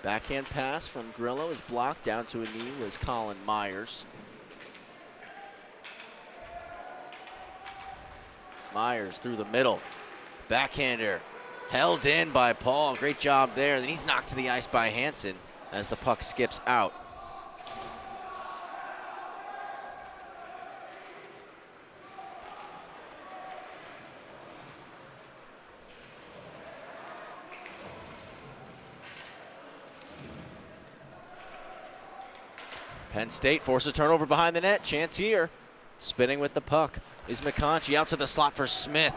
Backhand pass from Grillo is blocked. Down to a knee was Colin Myers. Myers through the middle. Backhander held in by Paul. Great job there. Then he's knocked to the ice by Hansen as the puck skips out. Penn State forced a turnover behind the net. Chance here. Spinning with the puck is McConchy. Out to the slot for Smith.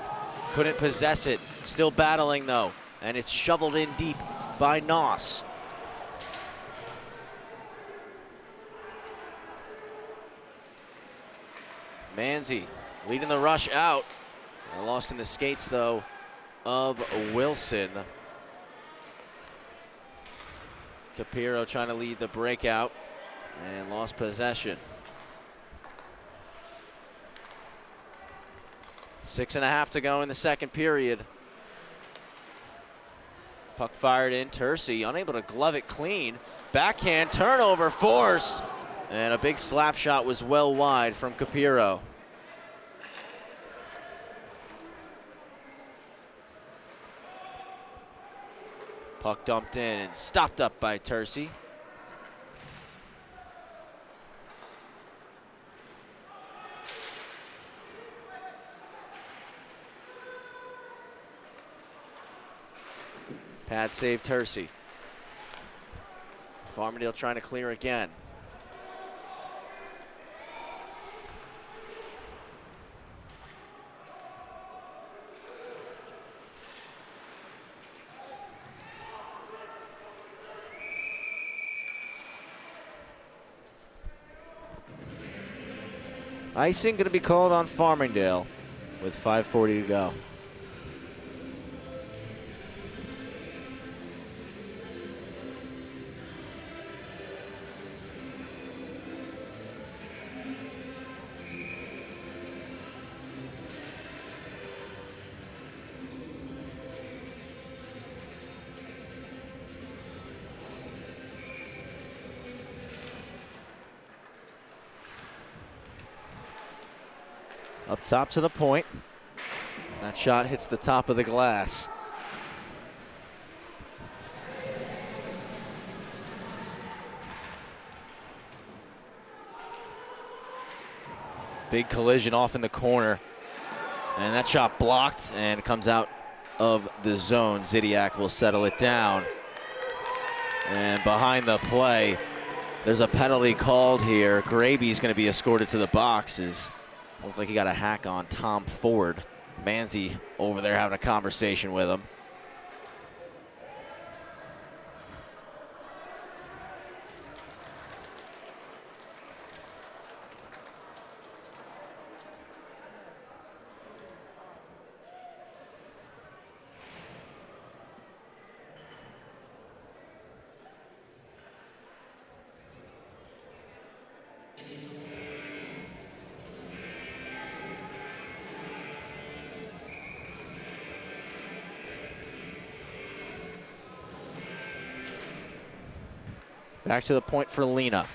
Couldn't possess it. Still battling though. And it's shoveled in deep by Noss. Manzi leading the rush out. Lost in the skates, though, of Wilson. Capiro trying to lead the breakout and lost possession. 6.5 to go in the second period. Puck fired in. Tercey unable to glove it clean. Backhand turnover forced. And a big slap shot was well wide from Capiro. Puck dumped in and stopped up by Tercey. Pad save Tercey. Farmingdale trying to clear again. Icing going to be called on Farmingdale with 5:40 to go. Up top to the point. That shot hits the top of the glass. Big collision off in the corner. And that shot blocked and comes out of the zone. Zidiak will settle it down. And behind the play, there's a penalty called here. Graby's going to be escorted to the boxes. Looks like he got a hack on Tom Ford. Manzi over there having a conversation with him. Back to the point for Lena.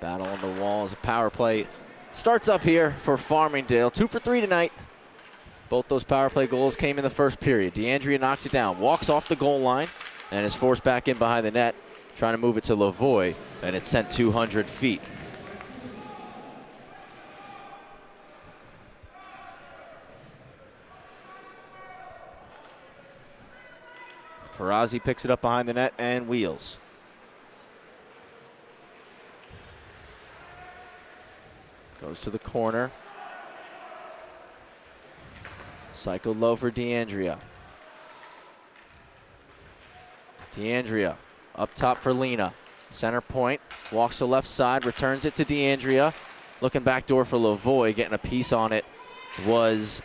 Battle on the wall as a power play starts up here for Farmingdale. 2 for 3 tonight. Both those power play goals came in the first period. DeAndrea knocks it down, walks off the goal line, and is forced back in behind the net, trying to move it to Lavoie, and it's sent 200 feet. Ferrazzi picks it up behind the net and wheels. Goes to the corner. Cycled low for DeAndrea. DeAndrea up top for Lena. Center point, walks to left side, returns it to DeAndrea. Looking backdoor for Lavoie, getting a piece on it was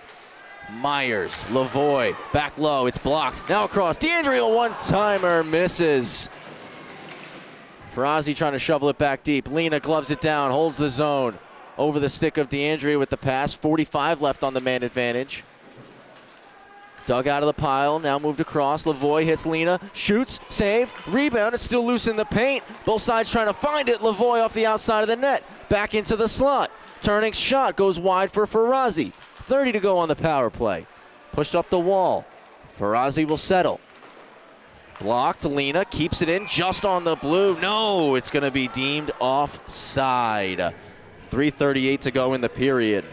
Myers. Lavoie back low, it's blocked. Now across, DeAndrea one-timer misses. Ferrazzi trying to shovel it back deep. Lena gloves it down, holds the zone. Over the stick of DeAndrea with the pass. 45 left on the man advantage. Dug out of the pile, now moved across. Lavoie hits Lena, shoots, save, rebound. It's still loose in the paint. Both sides trying to find it. Lavoie off the outside of the net. Back into the slot. Turning shot goes wide for Ferrazzi. 30 to go on the power play. Pushed up the wall. Ferrazzi will settle. Blocked. Lena keeps it in just on the blue. No, it's going to be deemed offside. 3:38 to go in the period.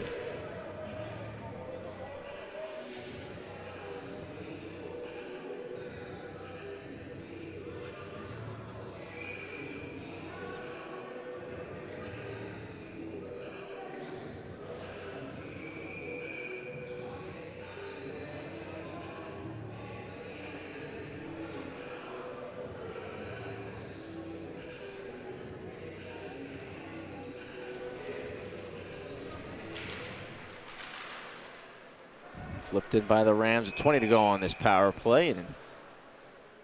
Flipped in by the Rams. 20 to go on this power play, and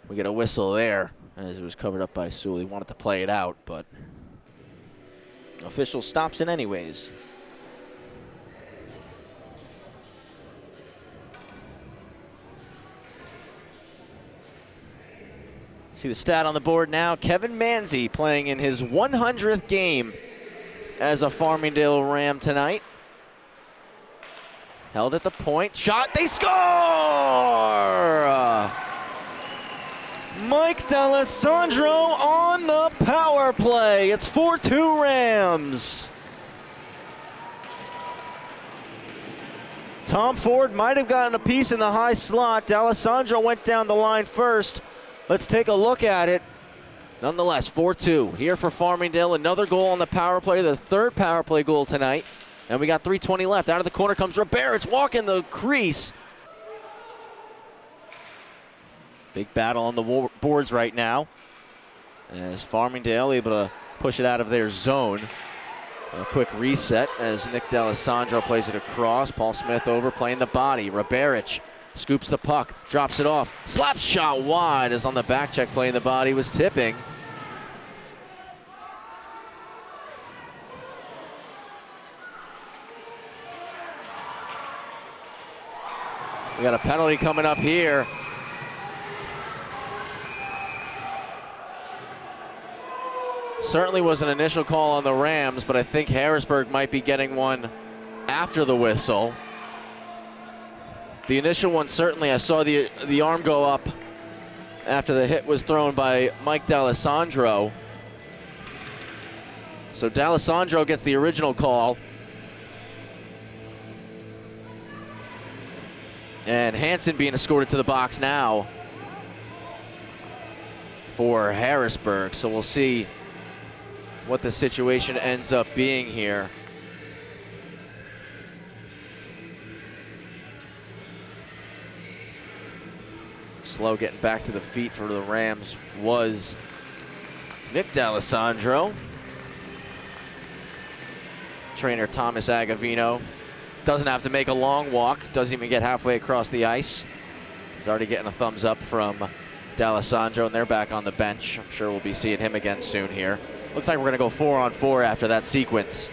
we get a whistle there as it was covered up by Sewell. He wanted to play it out, but official stops it anyways. See the stat on the board now. Kevin Manzi playing in his 100th game as a Farmingdale Ram tonight. Held at the point. Shot. They score! Mike D'Alessandro on the power play. It's 4-2 Rams. Tom Ford might have gotten a piece in the high slot. D'Alessandro went down the line first. Let's take a look at it. Nonetheless, 4-2 here for Farmingdale. Another goal on the power play, the third power play goal tonight. And we got 3:20 left. Out of the corner comes Roberts walking the crease. Big battle on the boards right now. As Farmingdale able to push it out of their zone. A quick reset as Nick D'Alessandro plays it across. Paul Smith over playing the body. Roberts scoops the puck, drops it off, slaps shot wide as on the back check playing the body was tipping. We got a penalty coming up here. Certainly was an initial call on the Rams, but I think Harrisburg might be getting one after the whistle. The initial one, certainly, I saw the arm go up after the hit was thrown by Mike D'Alessandro. So D'Alessandro gets the original call. And Hansen being escorted to the box now for Harrisburg. So we'll see what the situation ends up being here. Slow getting back to the feet for the Rams was Nick D'Alessandro. Trainer Thomas Agavino doesn't have to make a long walk, doesn't even get halfway across the ice. He's already getting a thumbs up from D'Alessandro, and they're back on the bench. I'm sure we'll be seeing him again soon here. Looks like we're going to go 4-on-4 after that sequence.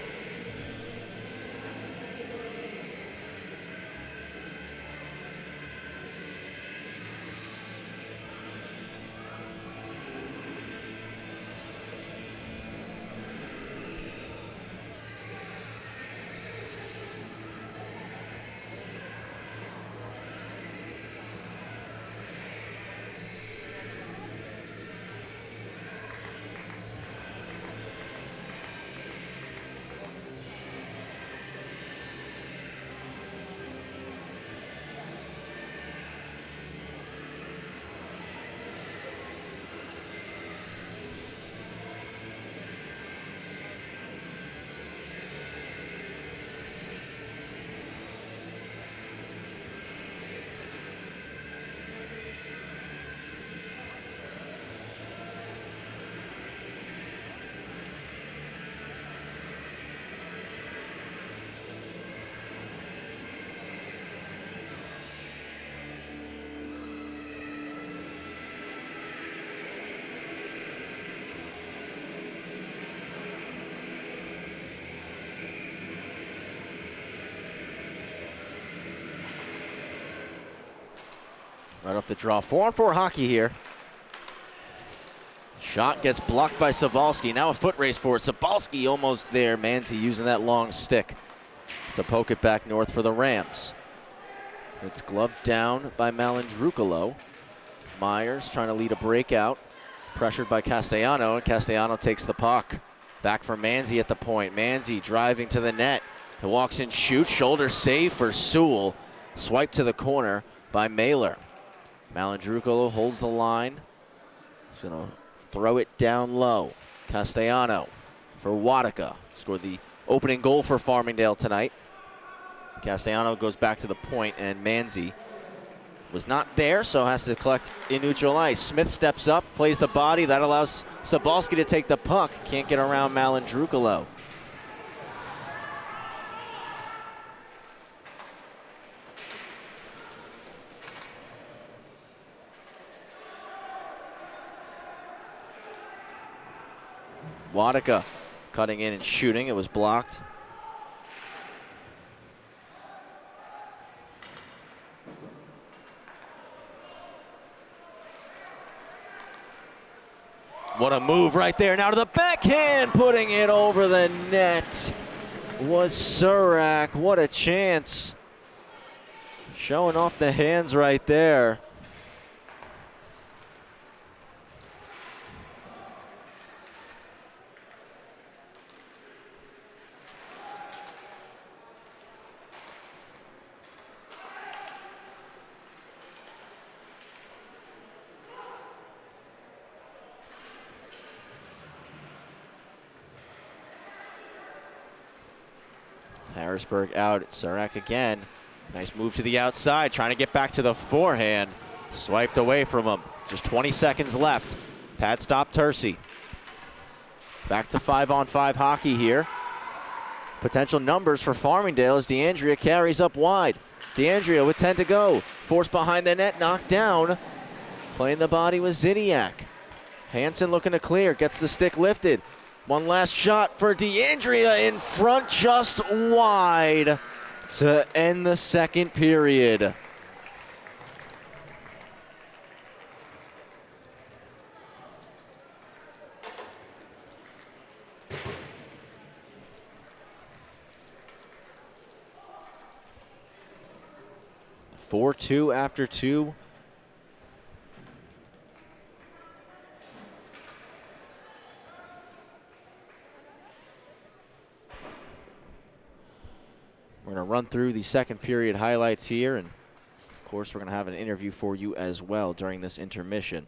Right off the draw. 4-on-4 hockey here. Shot gets blocked by Sabalski. Now a foot race for it. Sabalski almost there. Manzi using that long stick to poke it back north for the Rams. It's gloved down by Malandrucolo. Myers trying to lead a breakout. Pressured by Castellano, and Castellano takes the puck. Back for Manzi at the point. Manzi driving to the net. He walks in, shoots. Shoulder save for Sewell. Swipe to the corner by Mailer. Malandrucolo holds the line. He's going to throw it down low. Castellano for Wadika. Scored the opening goal for Farmingdale tonight. Castellano goes back to the point, and Manzi was not there, so has to collect in neutral ice. Smith steps up, plays the body. That allows Sabalski to take the puck. Can't get around Malandrucolo. Wadika cutting in and shooting. It was blocked. What a move right there. Now to the backhand, putting it over the net was Surak. What a chance. Showing off the hands right there. Harrisburg out. Surak again. Nice move to the outside, trying to get back to the forehand. Swiped away from him. Just 20 seconds left. Pad stop Tercey. Back to 5-on-5 hockey here. Potential numbers for Farmingdale as DeAndrea carries up wide. DeAndrea with 10 to go. Forced behind the net, knocked down. Playing the body with Ziniak. Hansen looking to clear, gets the stick lifted. One last shot for DeAndrea in front, just wide to end the second period. Four-two after two. We're going to run through the second period highlights here, and of course we're going to have an interview for you as well during this intermission.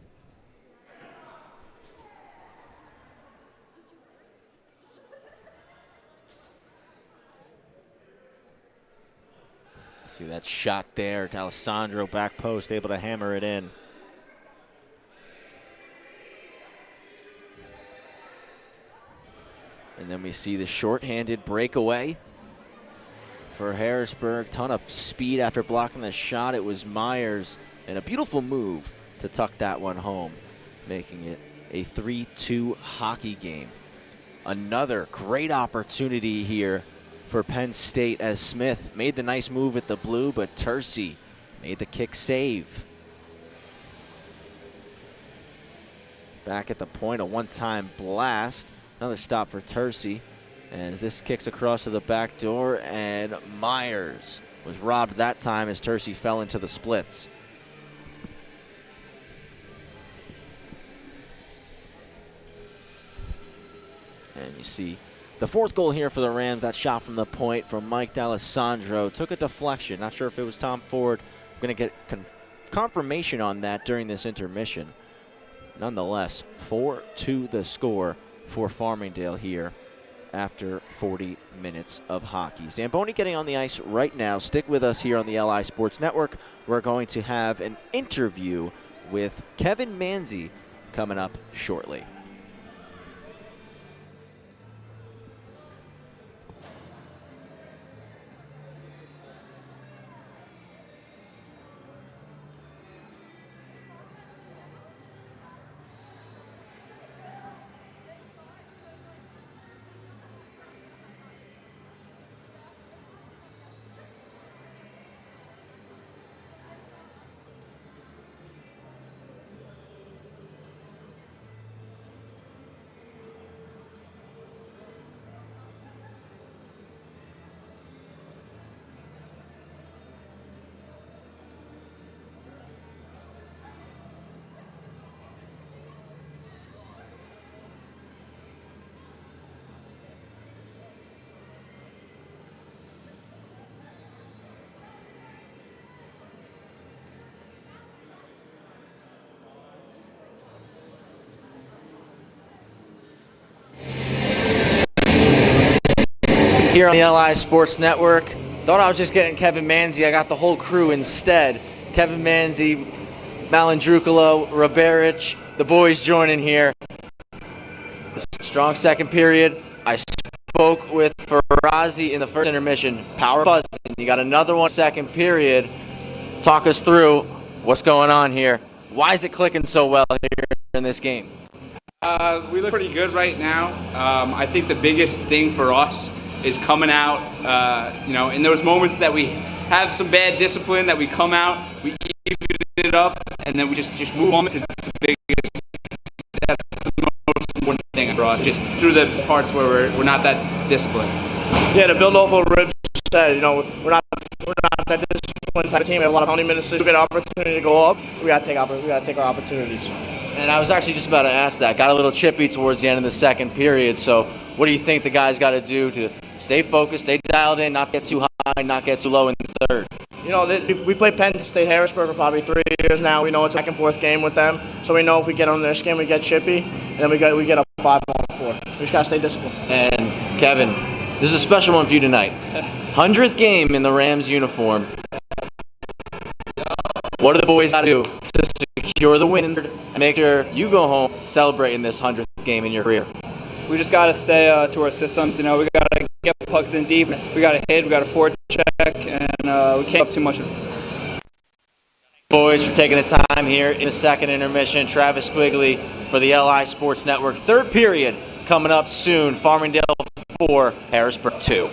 See that shot there to Alessandro, back post, able to hammer it in. And then we see the shorthanded breakaway for Harrisburg. Ton of speed after blocking the shot. It was Myers, and a beautiful move to tuck that one home, making it a 3-2 hockey game. Another great opportunity here for Penn State as Smith made the nice move at the blue, but Tercey made the kick save. Back at the point, a one-time blast. Another stop for Tercey as this kicks across to the back door, and Myers was robbed that time as Tercey fell into the splits. And you see the fourth goal here for the Rams, that shot from the point from Mike D'Alessandro. Took a deflection. Not sure if it was Tom Ford. I'm going to get confirmation on that during this intermission. Nonetheless, 4-2 the score for Farmingdale here after 40 minutes of hockey. Zamboni getting on the ice right now. Stick with us here on the LI Sports Network. We're going to have an interview with Kevin Manzi coming up shortly. Here on the LI Sports Network. Thought I was just getting Kevin Manzi. I got the whole crew instead. Kevin Manzi, Malandrukalo, Roberich, the boys joining here. Strong second period. I spoke with Ferrazzi in the first intermission. Power buzzing. You got another one second period. Talk us through what's going on here. Why is it clicking so well here in this game? We look pretty good right now. I think the biggest thing for us is coming out, in those moments that we have some bad discipline, that we come out, we even it up, and then we just move on, because that's the most important thing for us, just through the parts where we're not that disciplined. Yeah, to build off what Rib said, we're not that disciplined type of team. We have a lot of penalty minutes. We get an opportunity to go up. We gotta take our opportunities. And I was actually just about to ask that. Got a little chippy towards the end of the second period. So what do you think the guys got to do to stay focused, stay dialed in, not get too high, not get too low in the third? We played Penn State Harrisburg for probably 3 years now. We know it's a back and forth game with them. So we know if we get on their skin, we get chippy, and then we get a 5-on-4. We just got to stay disciplined. And Kevin, this is a special one for you tonight. 100th game in the Rams uniform. What do the boys got to do to secure the win and make sure you go home celebrating this 100th game in your career? We just got to stay to our systems. We got to get pucks in deep. We got to hit. We got to forecheck, and we can't up too much. Boys, for taking the time here in the second intermission. Travis Quigley for the LI Sports Network. Third period coming up soon. Farmingdale 4, Harrisburg 2.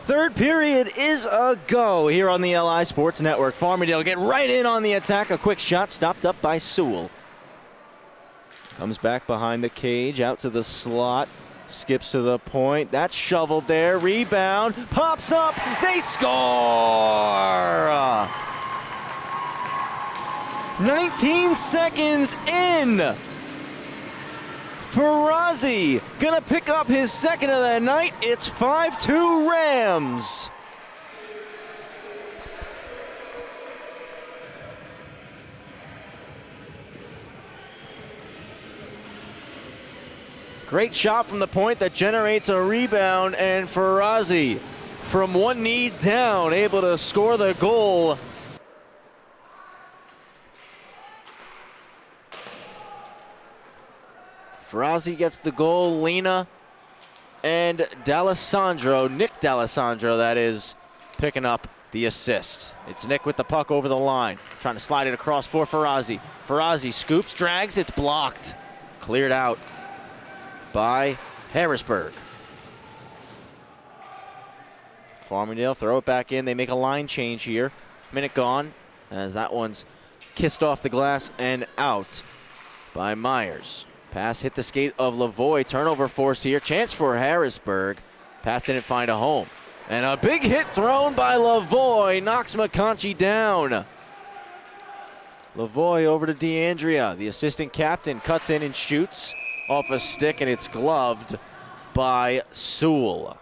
Third period is a go here on the LI Sports Network. Farmingdale get right in on the attack. A quick shot stopped up by Sewell. Comes back behind the cage, out to the slot. Skips to the point. That's shoveled there. Rebound. Pops up. They score! 19 seconds in. Ferrazzi gonna pick up his second of the night. It's 5-2 Rams. Great shot from the point that generates a rebound, and Ferrazzi from one knee down able to score the goal. Ferrazzi gets the goal. Lena and D'Alessandro, Nick D'Alessandro that is, picking up the assist. It's Nick with the puck over the line, trying to slide it across for Ferrazzi. Ferrazzi scoops, drags, it's blocked. Cleared out by Harrisburg. Farmingdale throw it back in. They make a line change here. Minute gone as that one's kissed off the glass and out by Myers. Pass hit the skate of Lavoie. Turnover forced here. Chance for Harrisburg. Pass didn't find a home. And a big hit thrown by Lavoie knocks McConchy down. Lavoie over to DeAndrea. The assistant captain cuts in and shoots off a stick, and it's gloved by Sewell.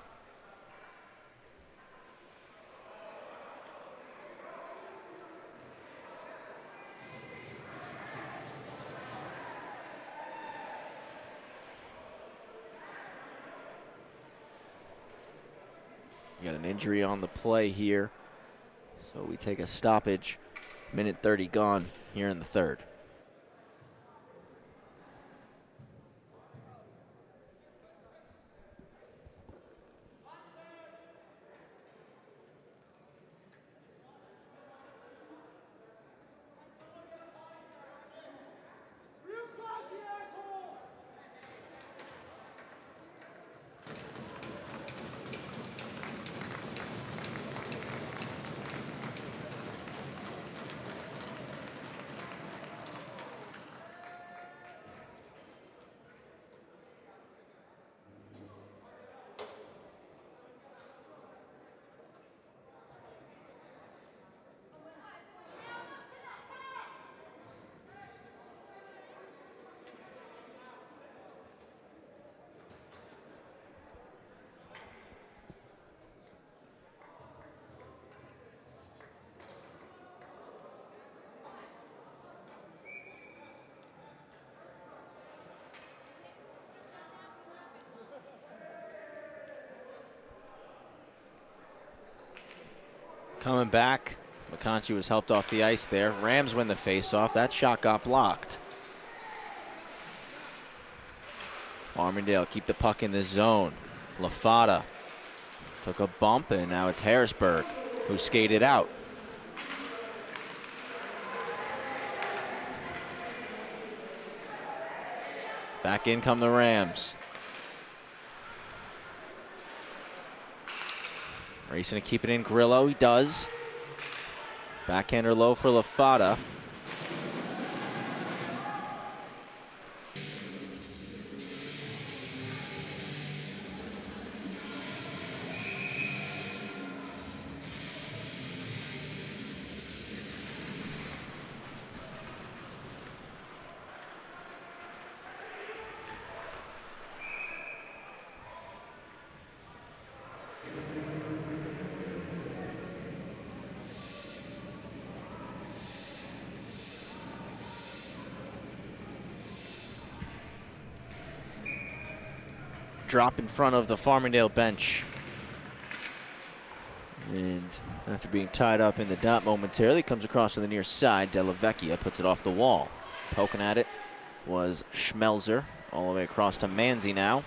Got an injury on the play here, so we take a stoppage. Minute 30 gone here in the third. Coming back, McConchy was helped off the ice there. Rams win the faceoff. That shot got blocked. Farmingdale keep the puck in the zone. LaFada took a bump, and now it's Harrisburg who skated out. Back in come the Rams. Racing to keep it in. Grillo, he does. Backhander low for LaFada. Drop in front of the Farmingdale bench. And after being tied up in the dot momentarily, comes across to the near side. Della Vecchia puts it off the wall. Poking at it was Schmelzer. All the way across to Manzi now.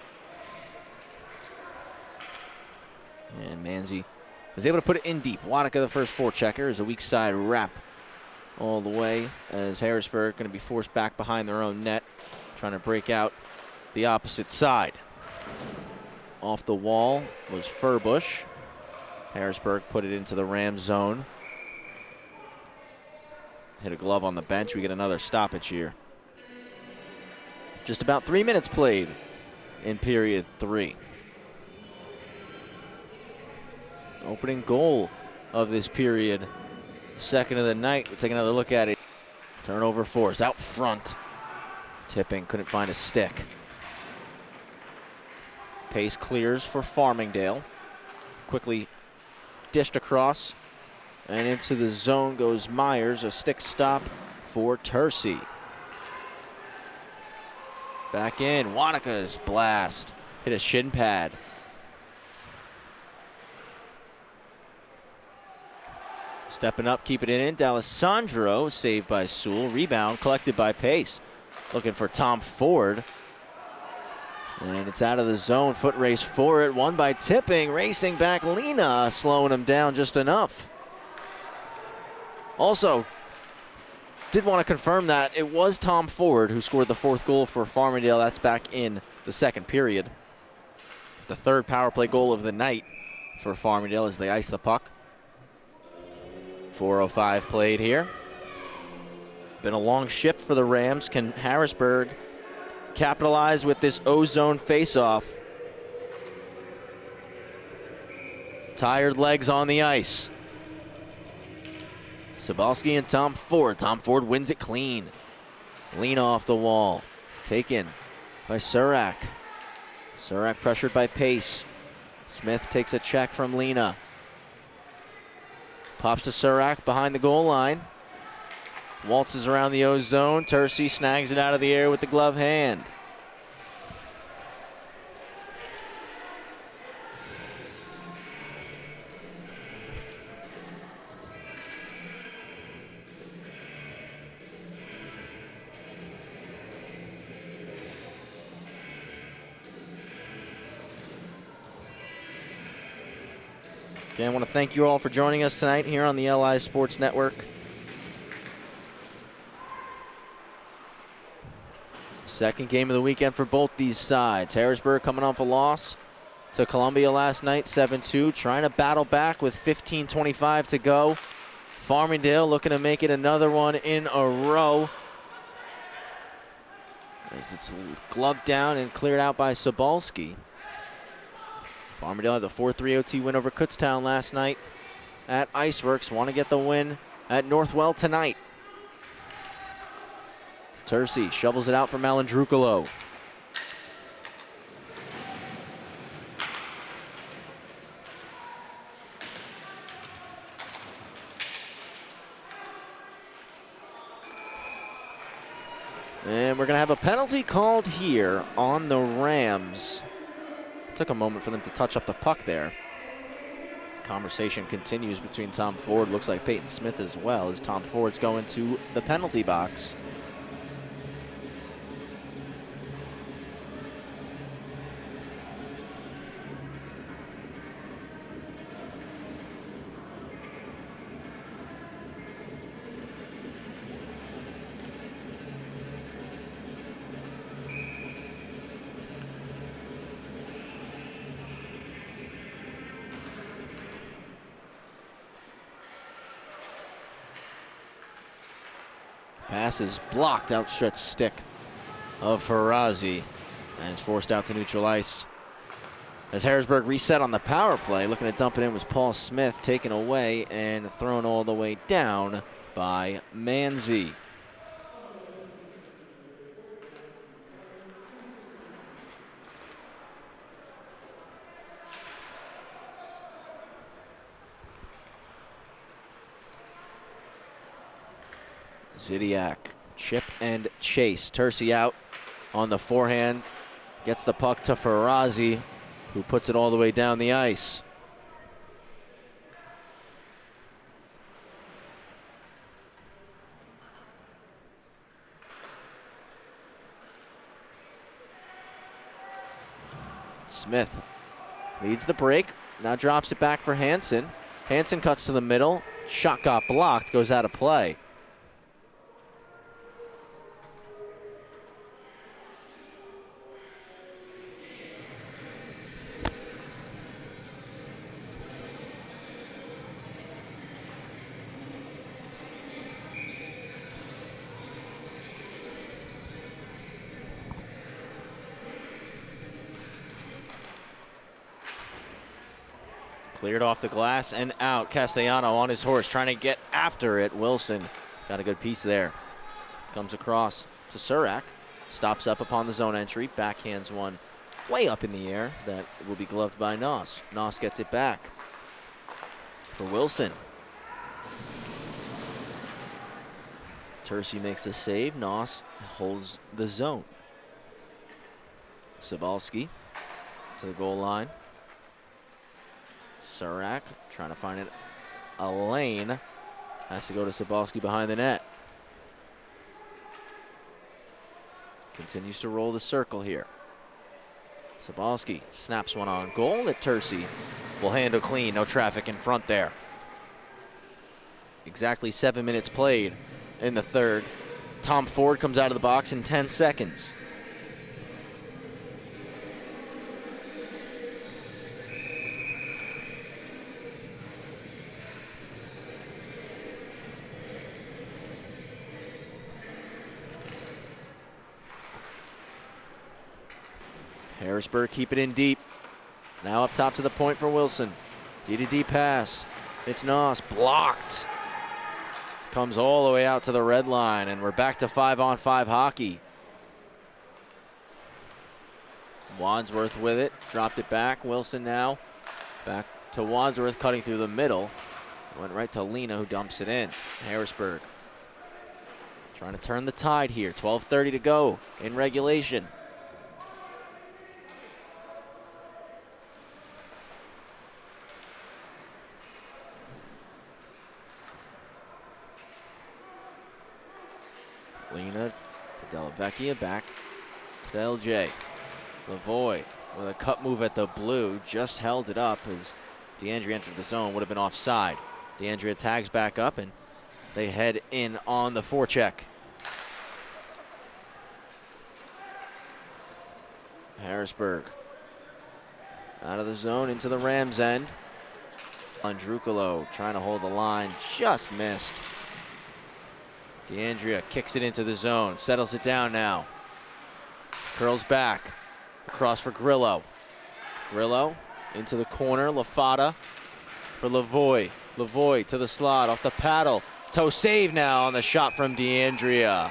And Manzi was able to put it in deep. Wanaka, the first forechecker, is a weak side wrap all the way as Harrisburg going to be forced back behind their own net, trying to break out the opposite side. Off the wall was Furbush. Harrisburg put it into the Ram zone. Hit a glove on the bench. We get another stoppage here. Just about 3 minutes played in period 3. Opening goal of this period, second of the night. Let's take another look at it. Turnover forced out front. Tipping, couldn't find a stick. Pace clears for Farmingdale. Quickly dished across. And into the zone goes Myers, a stick stop for Tercey. Back in, Wanaka's blast. Hit a shin pad. Stepping up, keep it in. D'Alessandro, saved by Sewell. Rebound, collected by Pace. Looking for Tom Ford. And it's out of the zone. Foot race for it. Won by Tipping. Racing back, Lena, slowing him down just enough. Also, did want to confirm that it was Tom Ford who scored the 4th goal for Farmingdale. That's back in the second period. The 3rd power play goal of the night for Farmingdale as they ice the puck. 4:05 played here. Been a long shift for the Rams. Can Harrisburg capitalize with this O-zone face-off? Tired legs on the ice. Sobalski and Tom Ford. Tom Ford wins it clean. Lean off the wall. Taken by Surak. Surak pressured by Pace. Smith takes a check from Lena. Pops to Surak behind the goal line. Waltzes around the O-zone. Tercey snags it out of the air with the glove hand. Again, I want to thank you all for joining us tonight here on the LI Sports Network. Second game of the weekend for both these sides. Harrisburg coming off a loss to Columbia last night, 7-2, trying to battle back with 15:25 to go. Farmingdale looking to make it another one in a row. As it's gloved down and cleared out by Sobalski. Farmingdale had the 4-3 OT win over Kutztown last night at Iceworks. Want to get the win at Northwell tonight. Tercey shovels it out for Malandrucolo. And we're going to have a penalty called here on the Rams. Took a moment for them to touch up the puck there. Conversation continues between Tom Ford, looks like Peyton Smith as well, as Tom Ford's going to the penalty box. Pass is blocked, outstretched stick of Farazi, and it's forced out to neutral ice. As Harrisburg reset on the power play, looking to dump it in was Paul Smith, taken away and thrown all the way down by Manzi. Zidiak, chip and chase. Tercey out on the forehand. Gets the puck to Farazi, who puts it all the way down the ice. Smith leads the break. Now drops it back for Hansen. Hansen cuts to the middle. Shot got blocked, goes out of play. Cleared off the glass and out. Castellano on his horse trying to get after it. Wilson got a good piece there. Comes across to Surak. Stops up upon the zone entry. Backhands one way up in the air. That will be gloved by Noss. Noss gets it back for Wilson. Tercy makes a save. Noss holds the zone. Sabalski to the goal line. Surak trying to find a lane. Has to go to Sabalski behind the net. Continues to roll the circle here. Sabalski snaps one on goal that Tercy will handle clean. No traffic in front there. Exactly 7 minutes played in the third. Tom Ford comes out of the box in 10 seconds. Harrisburg keep it in deep. Now up top to the point for Wilson. D-to-D pass. It's Noss. Blocked. Comes all the way out to the red line, and we're back to 5-on-5 hockey. Wadsworth with it. Dropped it back. Wilson now. Back to Wadsworth, cutting through the middle. Went right to Lena, who dumps it in. Harrisburg trying to turn the tide here. 12:30 to go in regulation. Lena, Delavecchia back to LJ. Lavoie with a cut move at the blue, just held it up as DeAndrea entered the zone, would have been offside. DeAndrea tags back up and they head in on the forecheck. Harrisburg out of the zone into the Rams end. Andrukalo trying to hold the line, just missed. DeAndrea kicks it into the zone, settles it down now. Curls back, across for Grillo. Grillo into the corner, LaFata for Lavoie. Lavoie to the slot, off the paddle. Toe save now on the shot from DeAndrea.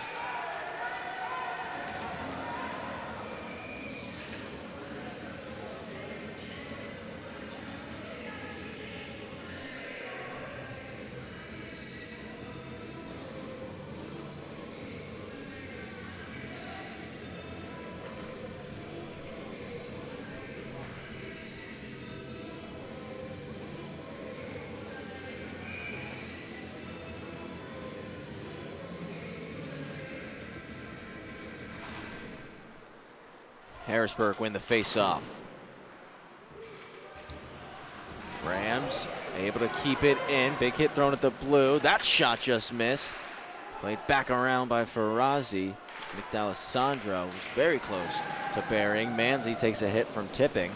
Harrisburg win the face-off. Rams able to keep it in. Big hit thrown at the blue. That shot just missed. Played back around by Ferrazzi. Nick D'Alessandro was very close to burying. Manzi takes a hit from tipping.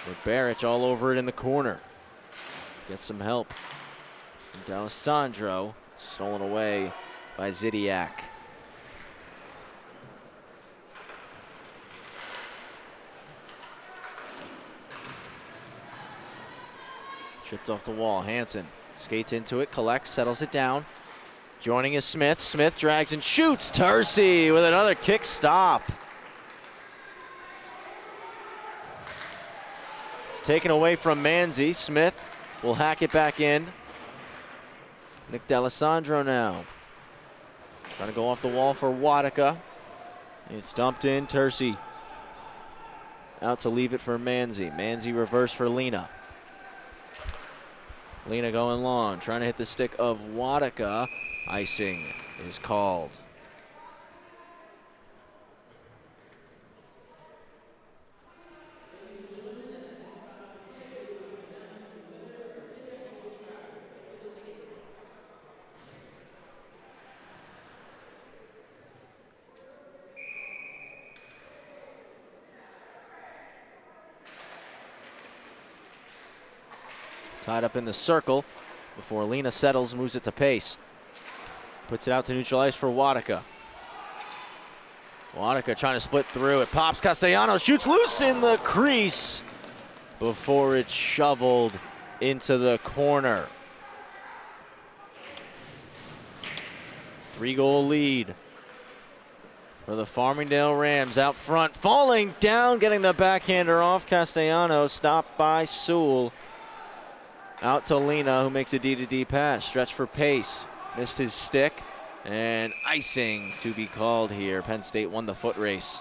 With Barrich all over it in the corner. Gets some help from D'Alessandro. Stolen away by Zidiak. Chipped off the wall. Hansen skates into it, collects, settles it down. Joining is Smith. Smith drags and shoots. Tercy with another kick stop. It's taken away from Manzi. Smith will hack it back in. Nick D'Alessandro now. Trying to go off the wall for Wadika. It's dumped in. Tercy out to leave it for Manzi. Manzi reverse for Lena. Lena going long, trying to hit the stick of Wadika. Icing is called. Tied up in the circle before Lena settles, moves it to pace. Puts it out to neutral ice for Wadika. Wadika trying to split through. It pops. Castellano shoots loose in the crease. before it's shoveled into the corner. 3-goal lead for the Farmingdale Rams out front. Falling down, getting the backhander off. Castellano stopped by Sewell. Out to Lena, who makes a D-to-D pass. Stretch for pace. Missed his stick. And icing to be called here. Penn State won the foot race.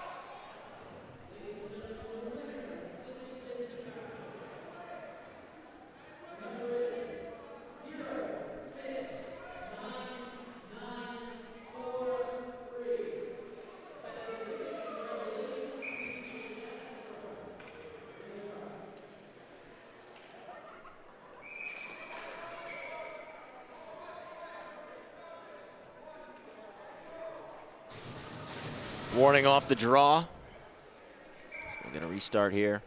Warning off the draw. So we're going to restart here.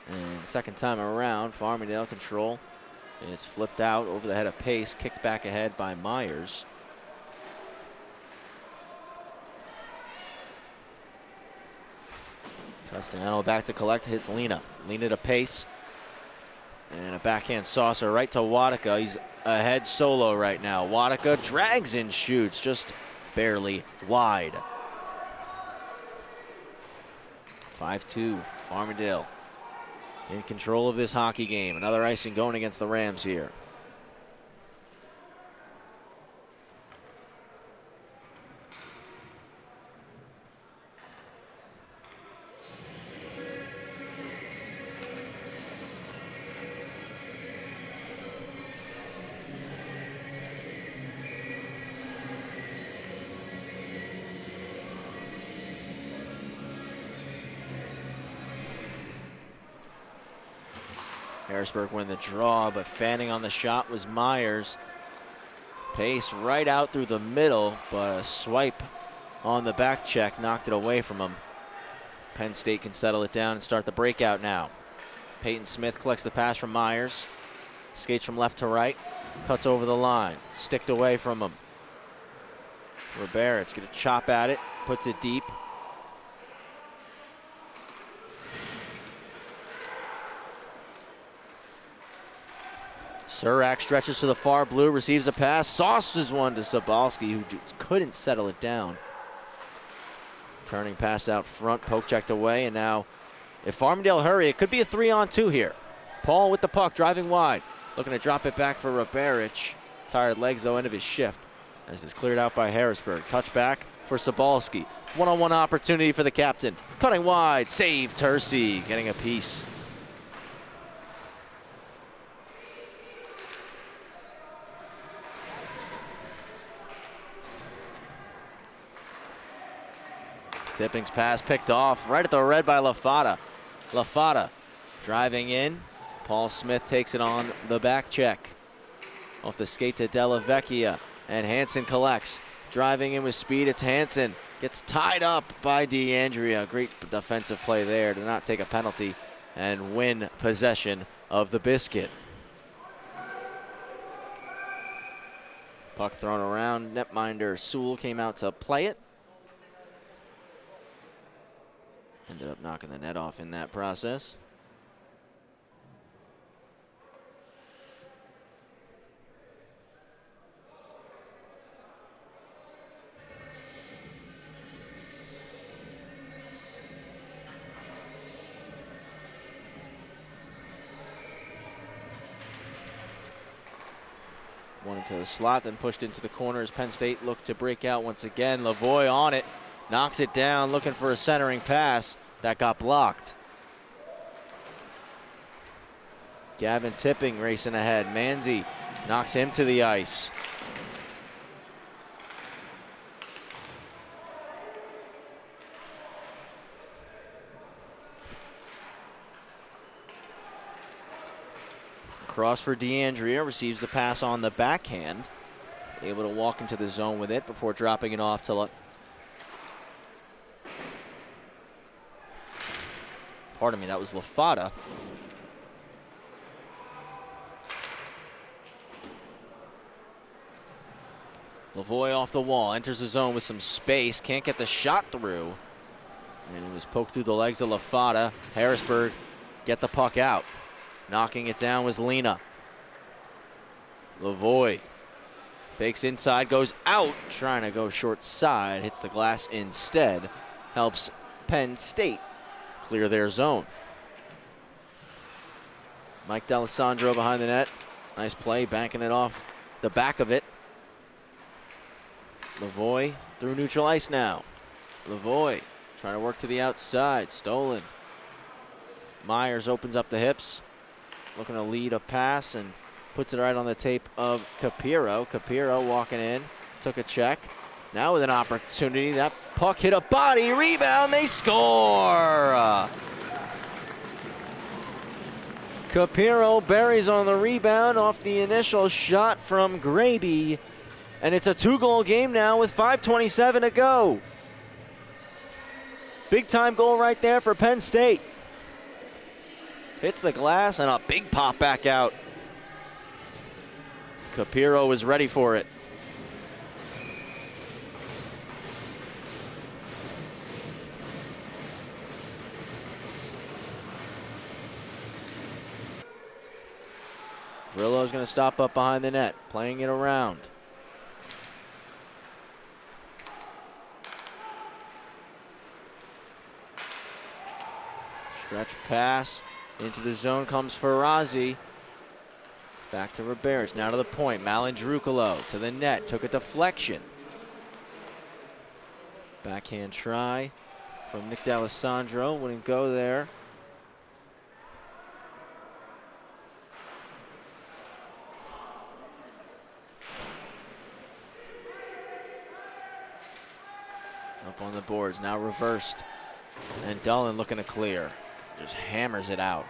And second time around, Farmingdale control. It's flipped out over the head of Pace, kicked back ahead by Myers. Castellano back to collect, hits Lena. Lena to Pace. And a backhand saucer right to Wadika. He's ahead solo right now. Wadika drags and shoots, just barely wide. 5-2, Farmingdale in control of this hockey game. Another icing going against the Rams here. Harrisburg win the draw, but fanning on the shot was Myers. Pace right out through the middle, but a swipe on the back check knocked it away from him. Penn State can settle it down and start the breakout now. Peyton Smith collects the pass from Myers. Skates from left to right, cuts over the line, sticked away from him. Robert's gonna chop at it, puts it deep. Surak stretches to the far blue, receives a pass, sauces one to Sobolski, who couldn't settle it down. Turning pass out front, poke checked away, and now if Farmingdale hurry, it could be a 3-on-2 here. Paul with the puck, driving wide, looking to drop it back for Roberich. Tired legs, though, end of his shift, as it's cleared out by Harrisburg. Touchback for Sobolski. One-on-one opportunity for the captain. Cutting wide, save Tercey, getting a piece. Tipping's pass picked off right at the red by LaFata. LaFata driving in. Paul Smith takes it on the back check. Off the skates at Della Vecchia. And Hansen collects. Driving in with speed, it's Hansen. Gets tied up by DeAndrea. Great defensive play there to not take a penalty and win possession of the biscuit. Puck thrown around. Netminder Sewell came out to play it. Ended up knocking the net off in that process. One into the slot, then pushed into the corner as Penn State looked to break out once again. Lavoie on it. Knocks it down, looking for a centering pass. That got blocked. Gavin Tipping racing ahead. Manzi knocks him to the ice. Cross for DeAndrea, receives the pass on the backhand. Able to walk into the zone with it before dropping it off to pardon me, that was LaFata. Lavoie off the wall, enters the zone with some space, can't get the shot through. And it was poked through the legs of LaFada. Harrisburg get the puck out. Knocking it down was Lena. Lavoie fakes inside, goes out, trying to go short side, hits the glass instead. Helps Penn State clear their zone. Mike D'Alessandro behind the net. Nice play, banking it off the back of it. Lavoie through neutral ice now. Lavoie trying to work to the outside, stolen. Myers opens up the hips, looking to lead a pass and puts it right on the tape of Capiro. Capiro walking in, took a check. Now with an opportunity, that puck hit a body, rebound, they score! Capiro buries on the rebound off the initial shot from Graby. And it's a 2-goal game now with 5:27 to go. Big time goal right there for Penn State. Hits the glass and a big pop back out. Capiro is ready for it. Grillo's going to stop up behind the net, playing it around. Stretch pass into the zone comes Ferrazzi. Back to Riberas, now to the point. Malandrucolo to the net, took a deflection. Backhand try from Nick D'Alessandro, wouldn't go there. Up on the boards, now reversed. And Dullen looking to clear. Just hammers it out.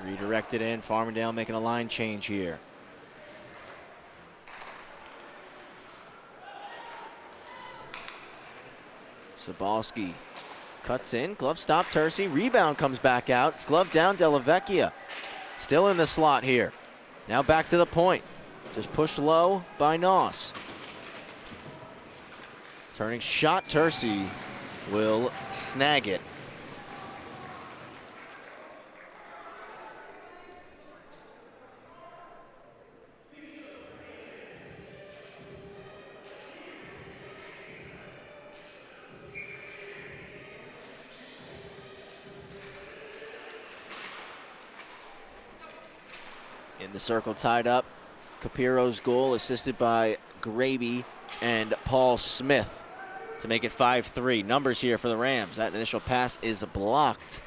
Redirected in, Farmingdale making a line change here. Sabalski cuts in, glove stop, Tercy, rebound comes back out. It's glove down, Della Vecchia. Still in the slot here. Now back to the point. Just pushed low by Noss. Turning shot, Tercy will snag it. In the circle, tied up. Capiro's goal, assisted by Graby and Paul Smith to make it 5-3. Numbers here for the Rams. That initial pass is blocked.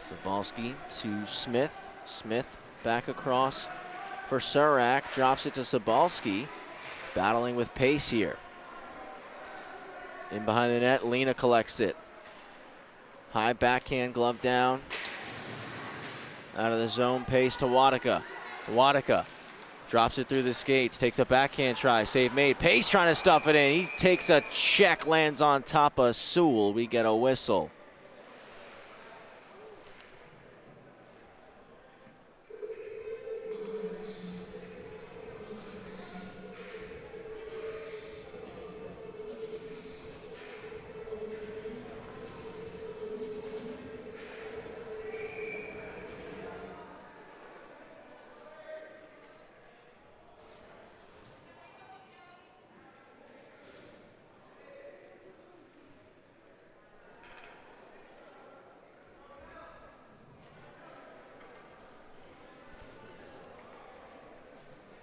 Sabalski to Smith. Smith back across for Surak. Drops it to Sabalski. Battling with pace here. In behind the net, Lena collects it. High backhand, glove down. Out of the zone, pace to Wadika. Wadika drops it through the skates, takes a backhand try, save made. Pace trying to stuff it in. He takes a check, lands on top of Sewell. We get a whistle.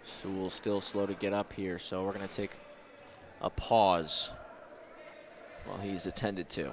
Sewell still slow to get up here, so we're going to take a pause while he's attended to.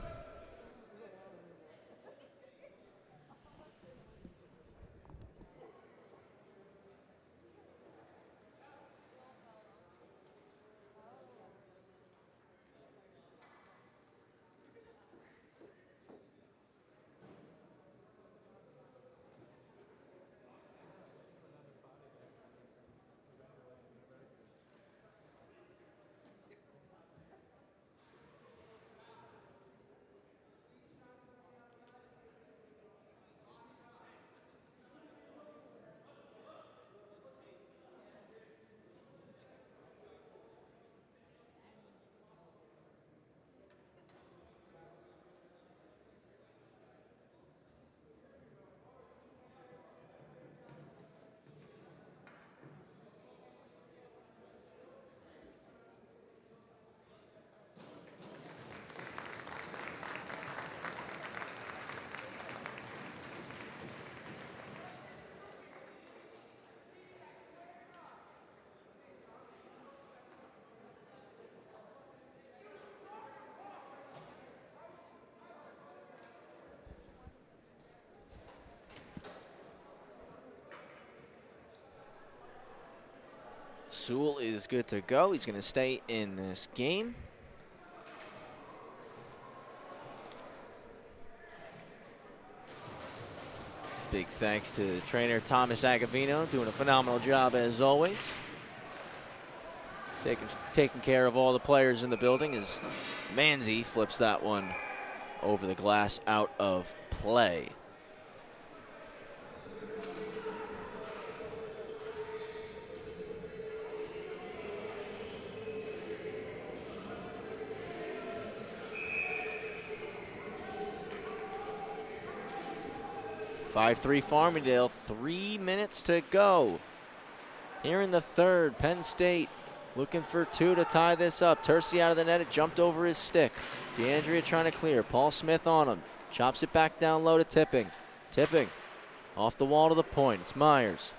Sewell is good to go. He's going to stay in this game. Big thanks to trainer Thomas Agavino, doing a phenomenal job as always. Taking care of all the players in the building as Manzi flips that one over the glass out of play. (5-3) Farmingdale, 3 minutes to go. Here in the third, Penn State looking for 2 to tie this up. Tercy out of the net, it jumped over his stick. DeAndrea trying to clear. Paul Smith on him. Chops it back down low to Tipping. Tipping off the wall to the point. It's Myers.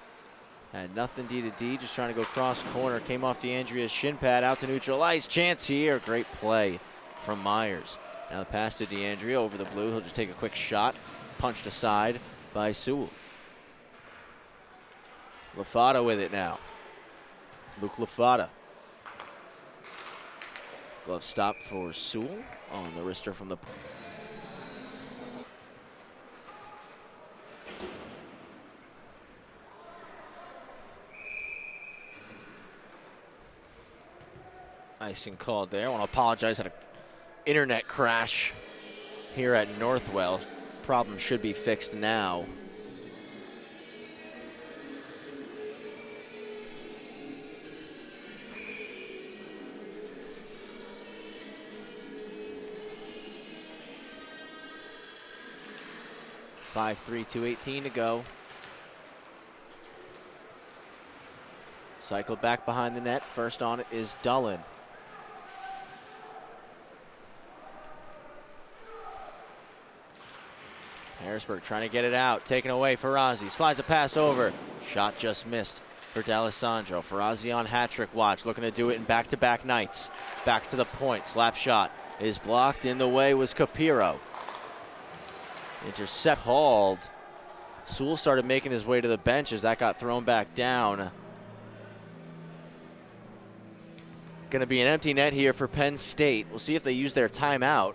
Had nothing D to D, just trying to go cross corner. Came off DeAndrea's shin pad out to neutral ice. Chance here. Great play from Myers. Now the pass to DeAndrea over the blue. He'll just take a quick shot. Punched aside by Sewell. Lafata with it now. Luke Lafata. Glove stop for Sewell on the wrister from the... Icing called there. I want to apologize. Had an internet crash here at Northwell. Problem should be fixed now. (5-3), 2:18 to go. Cycled back behind the net. First on it is Dullen. Harrisburg trying to get it out. Taken away. Ferrazzi slides a pass over. Shot just missed for D'Alessandro. Ferrazzi on hat-trick watch. Looking to do it in back-to-back nights. Back to the point. Slap shot is blocked. In the way was Capiro. Intercept hauled. Sewell started making his way to the bench as that got thrown back down. Going to be an empty net here for Penn State. We'll see if they use their timeout.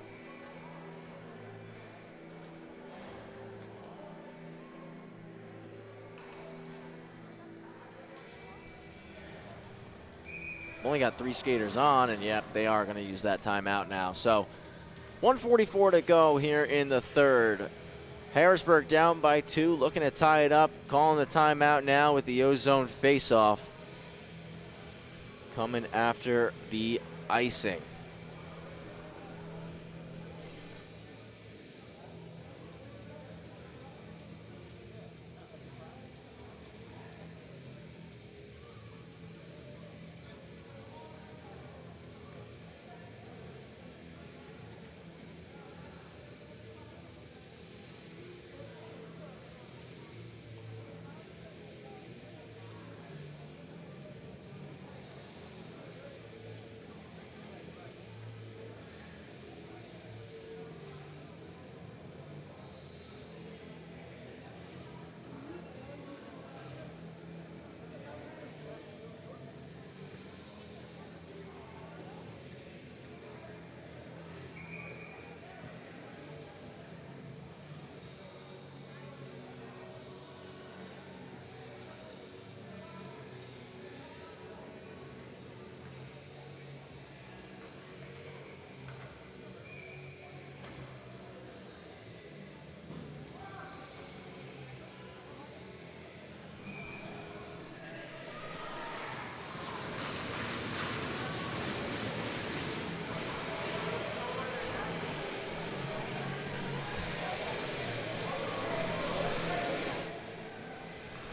Only got 3 skaters on, and yep, they are going to use that timeout now. So 1:44 to go here in the third. Harrisburg down by 2, looking to tie it up. Calling the timeout now with the Ozone face-off. Coming after the icing.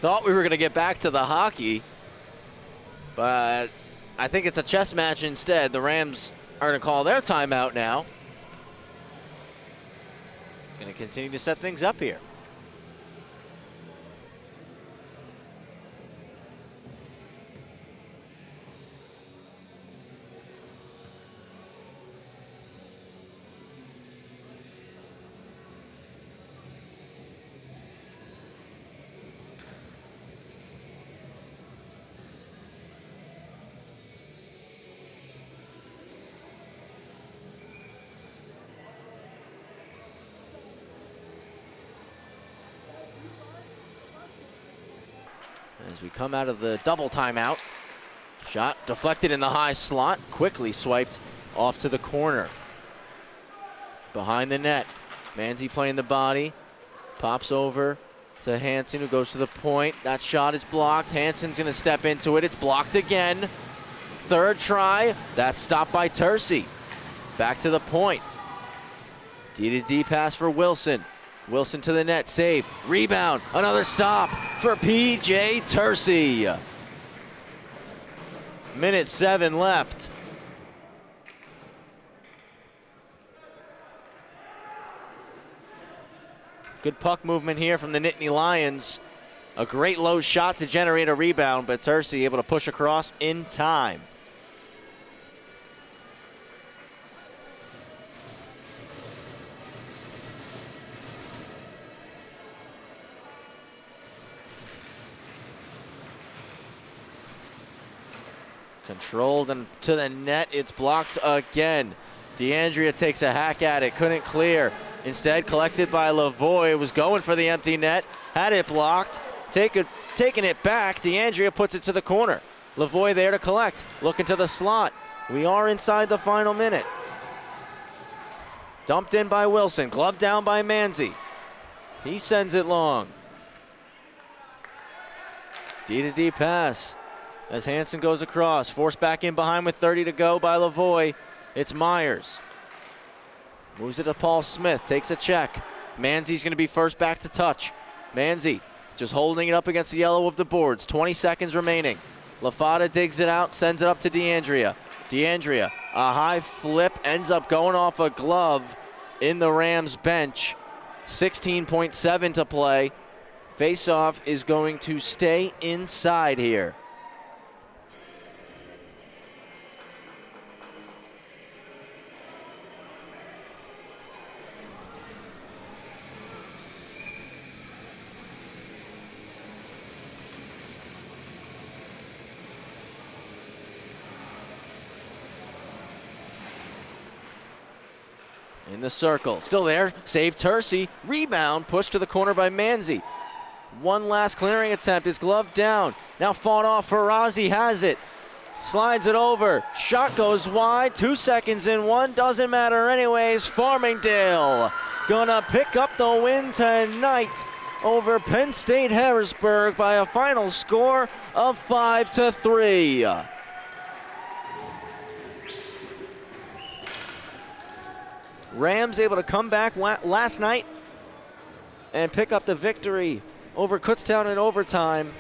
Thought we were going to get back to the hockey, but I think it's a chess match instead. The Rams are going to call their timeout now. Going to continue to set things up here. as we come out of the double timeout. Shot deflected in the high slot, quickly swiped off to the corner. Behind the net, Manzi playing the body, pops over to Hansen, who goes to the point. That shot is blocked. Hansen's going to step into it. It's blocked again. Third try. That's stopped by Tercey. Back to the point. D-to-D pass for Wilson. Wilson to the net, save, rebound, another stop for P.J. Tercey. Minute 7 left. Good puck movement here from the Nittany Lions. A great low shot to generate a rebound, but Tercey able to push across in time. Controlled and to the net, it's blocked again. DeAndrea takes a hack at it, couldn't clear. Instead, collected by Lavoie, was going for the empty net, had it blocked, taking it back. DeAndrea puts it to the corner. Lavoie there to collect, looking to the slot. We are inside the final minute. Dumped in by Wilson, gloved down by Manzi. He sends it long. D-to-D pass as Hansen goes across, forced back in behind with 30 to go by Lavoie. It's Myers. Moves it to Paul Smith, takes a check. Manzi's going to be first back to touch. Manzi just holding it up against the yellow of the boards. 20 seconds remaining. LaFada digs it out, sends it up to DeAndrea. DeAndrea, a high flip, ends up going off a glove in the Rams bench. 16.7 to play. Face-off is going to stay inside here. In the circle, still there, save Tercey, rebound, pushed to the corner by Manzi. One last clearing attempt, it's gloved down. Now fought off, Ferrazzi has it. Slides it over, shot goes wide, 2 seconds in one, doesn't matter anyways. Farmingdale gonna pick up the win tonight over Penn State Harrisburg by a final score of 5-3. Rams able to come back last night and pick up the victory over Kutztown in overtime.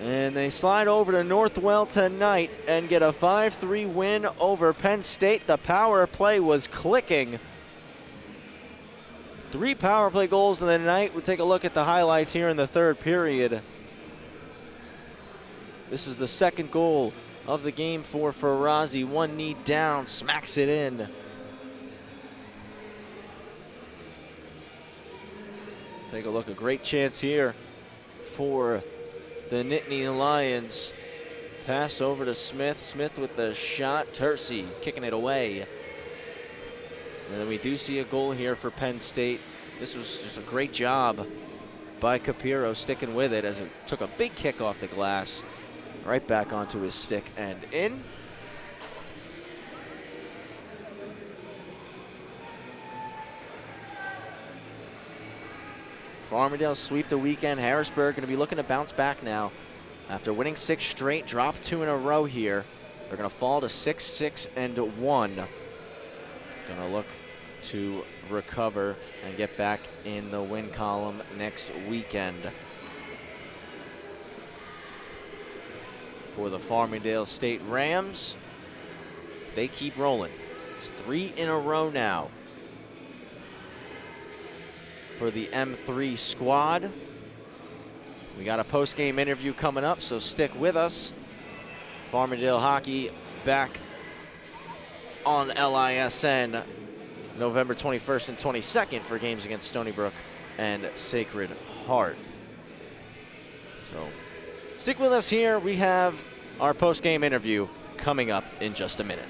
And they slide over to Northwell tonight and get a 5-3 win over Penn State. The power play was clicking. 3 power play goals in the night. We'll take a look at the highlights here in the third period. This is the second goal of the game for Ferrazzi. One knee down, smacks it in. Take a look, a great chance here for the Nittany Lions. Pass over to Smith. Smith with the shot. Tercey kicking it away. And then we do see a goal here for Penn State. This was just a great job by Capiro sticking with it as it took a big kick off the glass. Right back onto his stick and in. Farmingdale sweep the weekend. Harrisburg going to be looking to bounce back now. After winning 6 straight, dropped 2 in a row here. They're going to fall to 6-6-1. Going to look to recover and get back in the win column next weekend. For the Farmingdale State Rams, they keep rolling. It's 3 in a row now for the M3 squad. We got a post-game interview coming up, so stick with us. Farmingdale hockey back on LISN November 21st and 22nd for games against Stony Brook and Sacred Heart. So stick with us here. We have our post-game interview coming up in just a minute.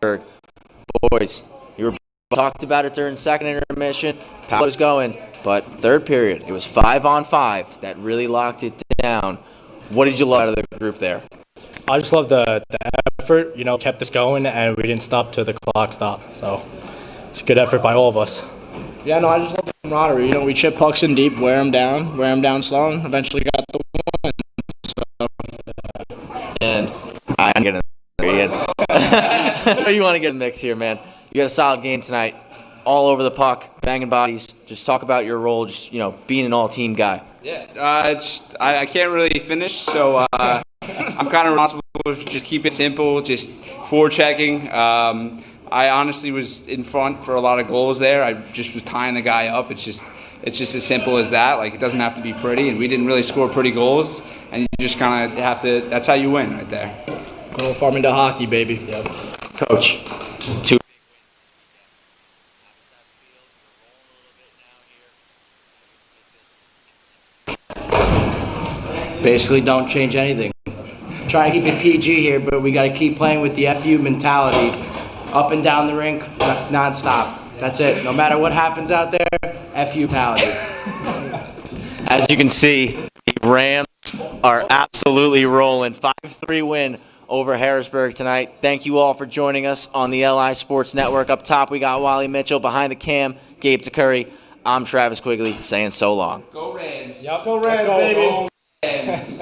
Harrisburg. Boys, you were talked about it during second intermission. Power was going, but third period, it was 5-on-5 that really locked it down. What did you love out of the group there? I just love the effort, kept us going, and we didn't stop till the clock stopped. So it's a good effort by all of us. Yeah, no, I just love the camaraderie. We chip pucks in deep, wear them down slow, and eventually got the win. So. And I'm getting again. You want to get in the mix here, man. You got a solid game tonight. All over the puck, banging bodies. Just talk about your role, being an all-team guy. Yeah, I can't really finish, so I'm kind of responsible for just keep it simple, just forechecking. I honestly was in front for a lot of goals there. I just was tying the guy up. It's just as simple as that. Like, it doesn't have to be pretty, and we didn't really score pretty goals, and you just kind of have to. That's how you win right there. Good old Farmingdale hockey, baby. Yep. Coach, 2 Basically, don't change anything. Try to keep it PG here, but we got to keep playing with the FU mentality, up and down the rink, nonstop. That's it. No matter what happens out there, FU mentality. As you can see, the Rams are absolutely rolling. 5-3 win over Harrisburg tonight. Thank you all for joining us on the LI Sports Network. Up top, we got Wally Mitchell. Behind the cam, Gabe Takuri. I'm Travis Quigley saying so long. Go Rams. Yep. Go Rams, baby. Go Rams.